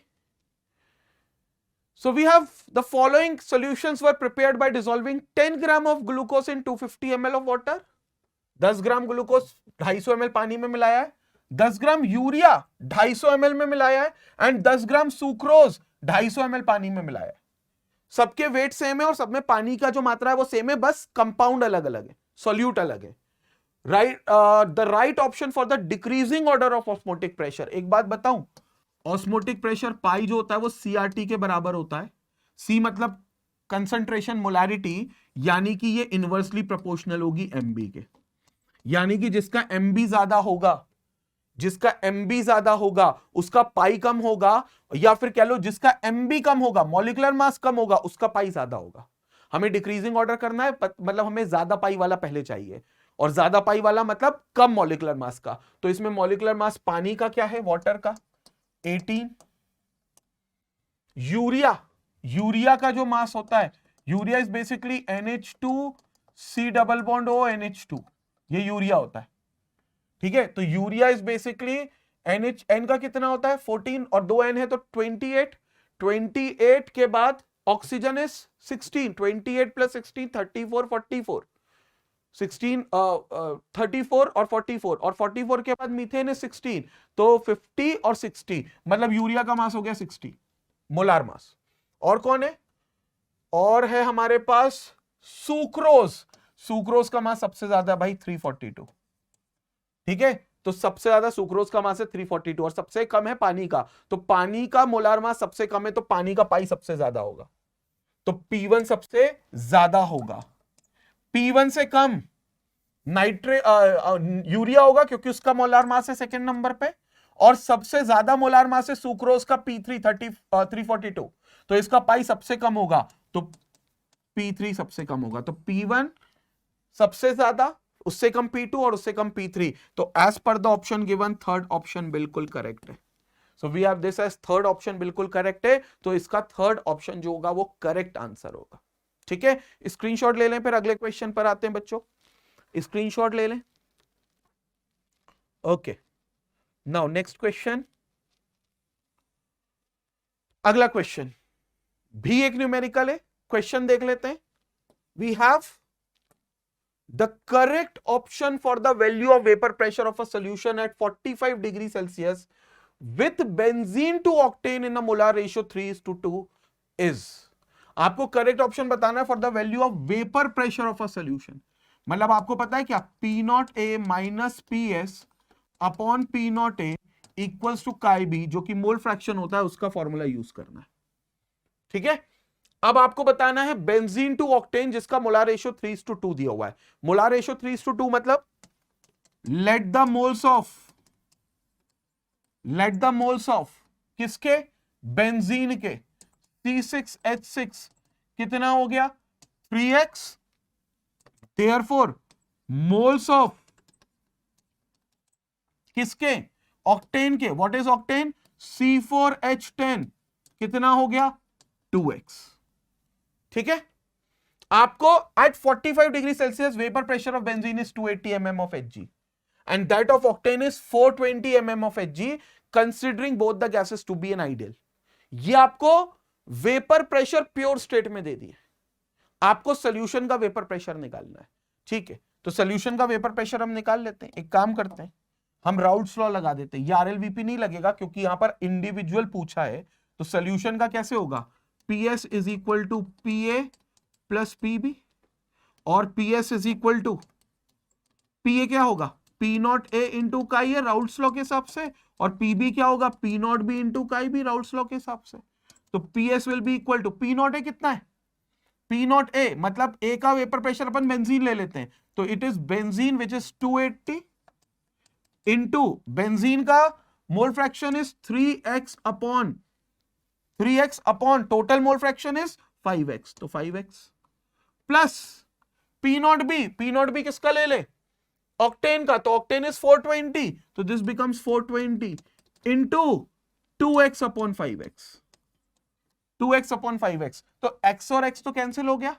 So we have the following solutions were prepared by dissolving 10 gram of glucose in 250 ml of water। 10 gram glucose 250 ml पानी में मिलाया है, 10 ग्राम यूरिया 250 ml में मिलाया है, एंड 10 ग्राम सुक्रोज 250 ml पानी में मिलाया है। सबके वेट सेम है और सब में पानी का जो मात्रा है वो सेम है, बस कंपाउंड अलग अलग है, सॉल्यूट अलग है। Right, the right option for the decreasing order of osmotic pressure. एक बात बताऊं, ऑस्मोटिक प्रेशर पाई जो होता है वो सीआरटी के बराबर होता है। सी मतलब कंसंट्रेशन मोलैरिटी, यानी कि ये इनवर्सली प्रोपोर्शनल होगी एमबी के। यानी कि जिसका एमबी ज्यादा होगा, जिसका एमबी ज्यादा होगा उसका पाई कम होगा, या फिर कह लो जिसका एमबी कम होगा, मॉलिक्यूलर मास कम होगा, उसका पाई ज्यादा होगा। हमें डिक्रीजिंग ऑर्डर करना है, मतलब हमें ज्यादा पाई वाला पहले चाहिए, और ज्यादा पाई वाला मतलब कम मॉलिक्यूलर मास का। तो इसमें मॉलिक्यूलर मास पानी का क्या है, वाटर का 18, यूरिया का जो मास होता है, urea is basically NH2C double bond O NH2, ये यूरिया होता है, ठीक है। तो urea is basically NH, N का कितना होता है 14 और 2 N है तो 28, 28 के बाद ऑक्सीजन इज 16, 28 प्लस 16 34, 44, 16 34 और 44, और 44 के बाद मीथेन is 16, तो 50 और 60, मतलब यूरिया का मास हो गया 60 मोलार मास। और कौन है, और है हमारे पास सुक्रोज का मास सबसे ज्यादा है भाई 342, ठीक है। तो सबसे ज्यादा सुक्रोज का मास है 342 और सबसे कम है पानी का। तो पानी का मोलार मास सबसे कम है तो पानी का पाई सबसे ज्यादा होगा, तो P1 सबसे ज्यादा होगा। P1 से कम यूरिया होगा क्योंकि उसका मोलार मास है सेकंड नंबर पे, और सबसे ज्यादा मोलार मास है सुक्रोज का P3 342, तो इसका पाई सबसे कम होगा, तो P3 सबसे कम होगा। तो P1 सबसे ज्यादा, उससे कम P2 और उससे कम P3। तो as per the option given third option बिल्कुल करेक्ट है। So we have this as third option बिल्कुल करेक्ट है, तो इसका थर्ड ऑप्शन जो होगा वो करेक्ट आंसर होगा, ठीक है। स्क्रीनशॉट ले लें, फिर अगले क्वेश्चन पर आते हैं बच्चों, स्क्रीनशॉट ले लें। ओके, नाउ नेक्स्ट क्वेश्चन, अगला क्वेश्चन भी एक न्यूमेरिकल है, क्वेश्चन देख लेते हैं। We have the correct option for the value of vapour pressure of a solution at 45 degree Celsius with benzene to octane in a molar ratio 3:2 is. आपको correct option बताना है for the value of vapour pressure of a solution. मतलब आपको पता है क्या, P0A minus PS upon P0A equals to काई B, जो कि मोल फ्रैक्शन होता है, उसका फॉर्मूला यूज करना है, ठीक है। अब आपको बताना है बेंजीन टू ऑक्टेन जिसका मोलार रेशियो 3:2 दिया हुआ है। मोलार रेशियो 3:2 मतलब लेट द मोल्स ऑफ किसके, बेंजीन के, C6H6 कितना हो गया 3x, therefore moles of किसके, ऑक्टेन के, व्हाट इज ऑक्टेन, C4H10 कितना हो गया 2x, ठीक है। आपको at 45 degree Celsius vapour pressure of benzene is 280 mm of Hg and that of octane is 420 mm of Hg considering both the gases to be an ideal। ये आपको vapour pressure pure state में दे दिए, आपको solution का vapour pressure निकालना है, ठीक है। तो सोल्यूशन का वेपर प्रेशर हम निकाल लेते हैं। एक काम करते हैं, हम राउल्ट्स लॉ लगा देते हैं। ये आरएलवीपी नहीं लगेगा क्योंकि यहां पर इंडिविजुअल पूछा है। तो सोल्यूशन का कैसे होगा, PS is equal to PA plus PB, और PS is equal to PA क्या होगा, पी नॉट ए इंटू काई है राउल्ट्स लॉ के हिसाब से, और पीबी क्या होगा, पी नॉट बी इंटू काई भी राउल्ट्स लॉ के हिसाब से। तो PS will be equal to P naught A कितना है, पी नॉट ए मतलब ए का वेपर प्रेशर अपन बेंजीन ले लेते हैं, तो it is benzene which is 280 into benzene का mole fraction is 3x upon total mole fraction is 5x, तो 5x plus P naught B किसका ले ले, ऑक्टेन का, तो ऑक्टेन इज 420, तो this becomes 420 into 2x upon 5x, 2x upon 5x, तो x और x तो कैंसिल हो गया,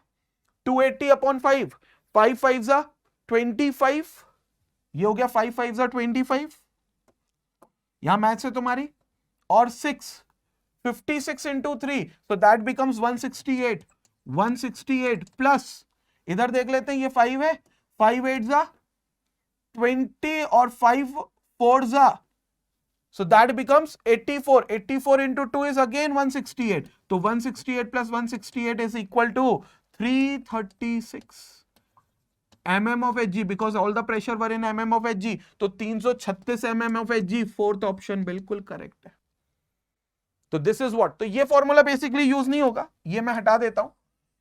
280 अपॉन 5, 5 5 जा 25, ये हो गया 5 5 जा 25, यहां मैथ्स है तुम्हारी, और 6 56 इंटू 3, तो दैट बिकम्स 168, 168 प्लस इधर देख लेते हैं, ये 5 है, 5 8 जा 20 और 5 4 जा, so that becomes 84, 84 into 2 is again 168, तो 168 plus 168 is equal to 336 mm of Hg, because all the pressure were in mm of Hg, तो 336 mm of Hg, fourth option बिल्कुल करेक्ट है। तो दिस इज व्हाट, तो ये formula basically use नहीं होगा, ये मैं हटा देता हूं,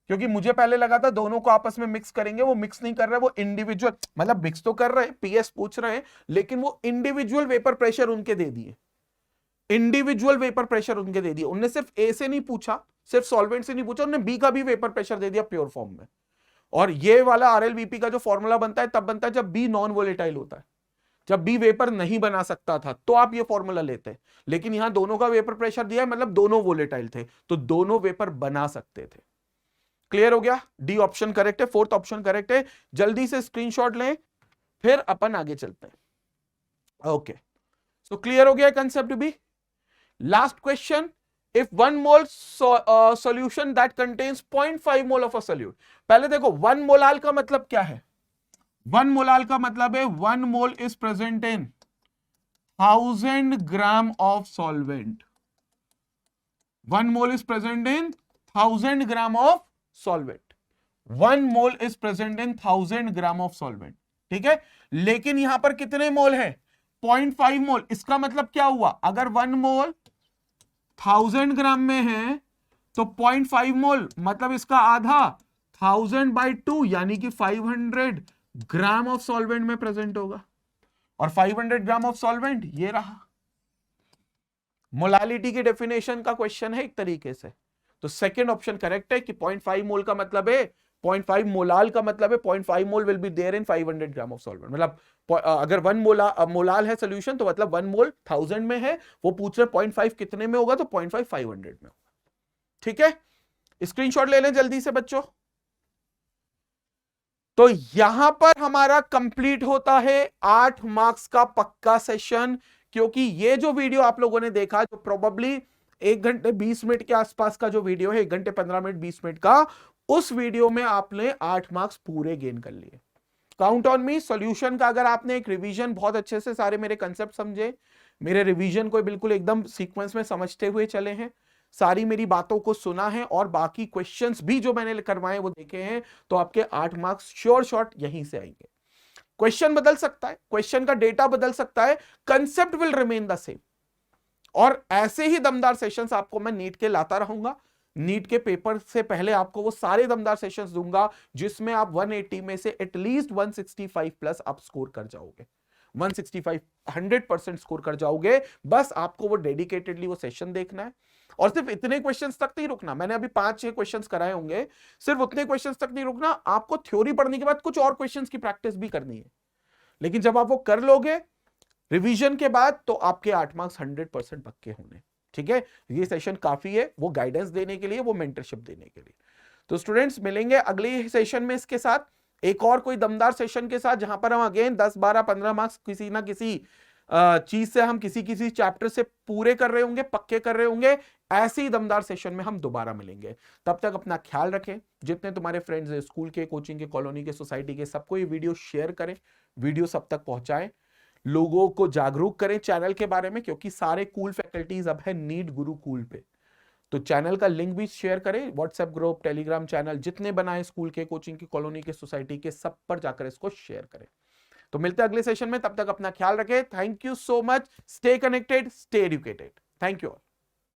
क्योंकि मुझे पहले लगा था दोनों को आपस में मिक्स करेंगे, वो मिक्स नहीं कर रहे, वो इंडिविजुअल, मतलब मिक्स तो कर रहे हैं, पीएस पूछ रहे हैं, लेकिन वो इंडिविजुअल वेपर प्रेशर उनके दे दिए, इंडिविजुअल वेपर प्रेशर उनके दे दिए। उनने सिर्फ ए से नहीं पूछा, सिर्फ सॉल्वेंट से नहीं पूछा, उन्होंने बी का भी वेपर प्रेशर दे दिया प्योर फॉर्म में। और ये वाला आरएलवीपी का जो फॉर्मूला बनता है तब बनता है जब बी नॉन वोलेटाइल होता है, जब बी वेपर नहीं बना सकता था तो आप ये फॉर्मूला लेते हैं, लेकिन यहां दोनों का वेपर प्रेशर दिया है, मतलब दोनों वोलेटाइल थे, तो दोनों वेपर बना सकते थे। क्लियर हो गया, डी ऑप्शन करेक्ट है, फोर्थ ऑप्शन करेक्ट है। जल्दी से स्क्रीनशॉट लें, फिर अपन आगे चलते हैं। ओके, सो क्लियर हो गया कंसेप्ट भी। Last question, if 1 mole solution that contains 0.5 mole of a solute. पहले देखो 1 मोलाल का मतलब क्या है, 1 मोलाल का मतलब है 1 mole is present in 1000 gram of solvent, 1 mole is present in 1000 gram of solvent, 1 mole is present in 1000 gram of solvent, ठीक है। लेकिन यहां पर कितने मोल है, 0.5 मोल। इसका मतलब क्या हुआ, अगर 1 मोल 1000 ग्राम में है तो 0.5 मोल मतलब इसका आधा 1000/2 यानी कि 500 ग्राम ऑफ सॉल्वेंट में प्रेजेंट होगा, और 500 ग्राम ऑफ सॉल्वेंट ये रहा। मोलालिटी की डेफिनेशन का क्वेश्चन है एक तरीके से, तो सेकंड ऑप्शन करेक्ट है कि 0.5 मोल का मतलब है, 0.5 मोलाल का मतलब है 0.5 mole will be there in 500 gram of solvent. मतलब अगर 1 मोलाल है सोल्यूशन तो मतलब 1 मोल 1000 में है, वो पूछ रहे 0.5 कितने में होगा, तो 0.5 500 में होगा, ठीक है। स्क्रीनशॉट ले लें जल्दी से बच्चों। तो यहां पर हमारा कंप्लीट होता है 8 मार्क्स का पक्का सेशन, क्योंकि ये जो वीडियो आप लोगों ने देखा, जो प्रोबेबली 1 घंटे 20 मिनट के आसपास का जो वीडियो है, 1 घंटे 15 मिनट 20 मिनट का, उस वीडियो में आपने 8 मार्क्स पूरे गेन कर लिए। Count on me. सॉल्यूशन का अगर आपने एक रिवीजन बहुत अच्छे से सारे मेरे कंसेप्ट समझे, मेरे रिवीजन को बिल्कुल एकदम सीक्वेंस में समझते हुए चले हैं, सारी मेरी बातों को सुना है, और बाकी क्वेश्चंस भी जो मैंने करवाए वो देखे हैं, तो आपके 8 मार्क्स श्योर शॉट यहीं से आएंगे। क्वेश्चन बदल सकता है, क्वेश्चन का डेटा बदल सकता है, concept will remain the same. और ऐसे ही दमदार सेशंस आपको मैं नीट के लाता रहूंगा। नीट के पेपर से पहले आपको वो सारे दमदार सेशंस दूंगा जिसमें आप 180 में से एटलीस्ट 165 प्लस आप स्कोर कर जाओगे, 165 100% स्कोर कर जाओगे। बस आपको वो डेडिकेटेडली वो सेशन देखना है, और सिर्फ इतने क्वेश्चंस तक नहीं रुकना। मैंने अभी 5-6 क्वेश्चंस कराए होंगे, सिर्फ उतने क्वेश्चंस तक नहीं रुकना, आपको थ्योरी पढ़ने के बाद कुछ और क्वेश्चंस की प्रैक्टिस भी करनी है। लेकिन जब आप वो कर लोगे रिवीजन के बाद, तो आपके 8 मार्क्स 100% पक्के होने, ठीक है। ये सेशन काफी है वो गाइडेंस देने के लिए, वो मेंटरशिप देने के लिए। तो स्टूडेंट्स मिलेंगे अगले सेशन में इसके साथ, एक और कोई दमदार सेशन के साथ, जहां पर हम अगेन 10 12 15 मार्क्स किसी ना किसी चीज से हम किसी किसी चैप्टर से पूरे कर रहे होंगे, पक्के कर रहे होंगे, ऐसे ही दमदार सेशन में हम दोबारा मिलेंगे। तब तक अपना ख्याल रखें। जितने तुम्हारे फ्रेंड्स हैं स्कूल के, कोचिंग के, कॉलोनी के, सोसाइटी के, सबको ये वीडियो शेयर करें, वीडियो सब तक पहुंचाएं, लोगों को जागरूक करें चैनल के बारे में, क्योंकि सारे कूल फैकल्टीज अब है नीट गुरुकुल पे। तो चैनल का लिंक भी शेयर करें, व्हाट्सएप ग्रुप, टेलीग्राम चैनल जितने बनाए स्कूल के, कोचिंग के, कॉलोनी के, सोसाइटी के, सब पर जाकर इसको शेयर करें। तो मिलते हैं अगले सेशन में, तब तक अपना ख्याल रखें। Thank you so much. Stay connected, stay educated. Thank you all.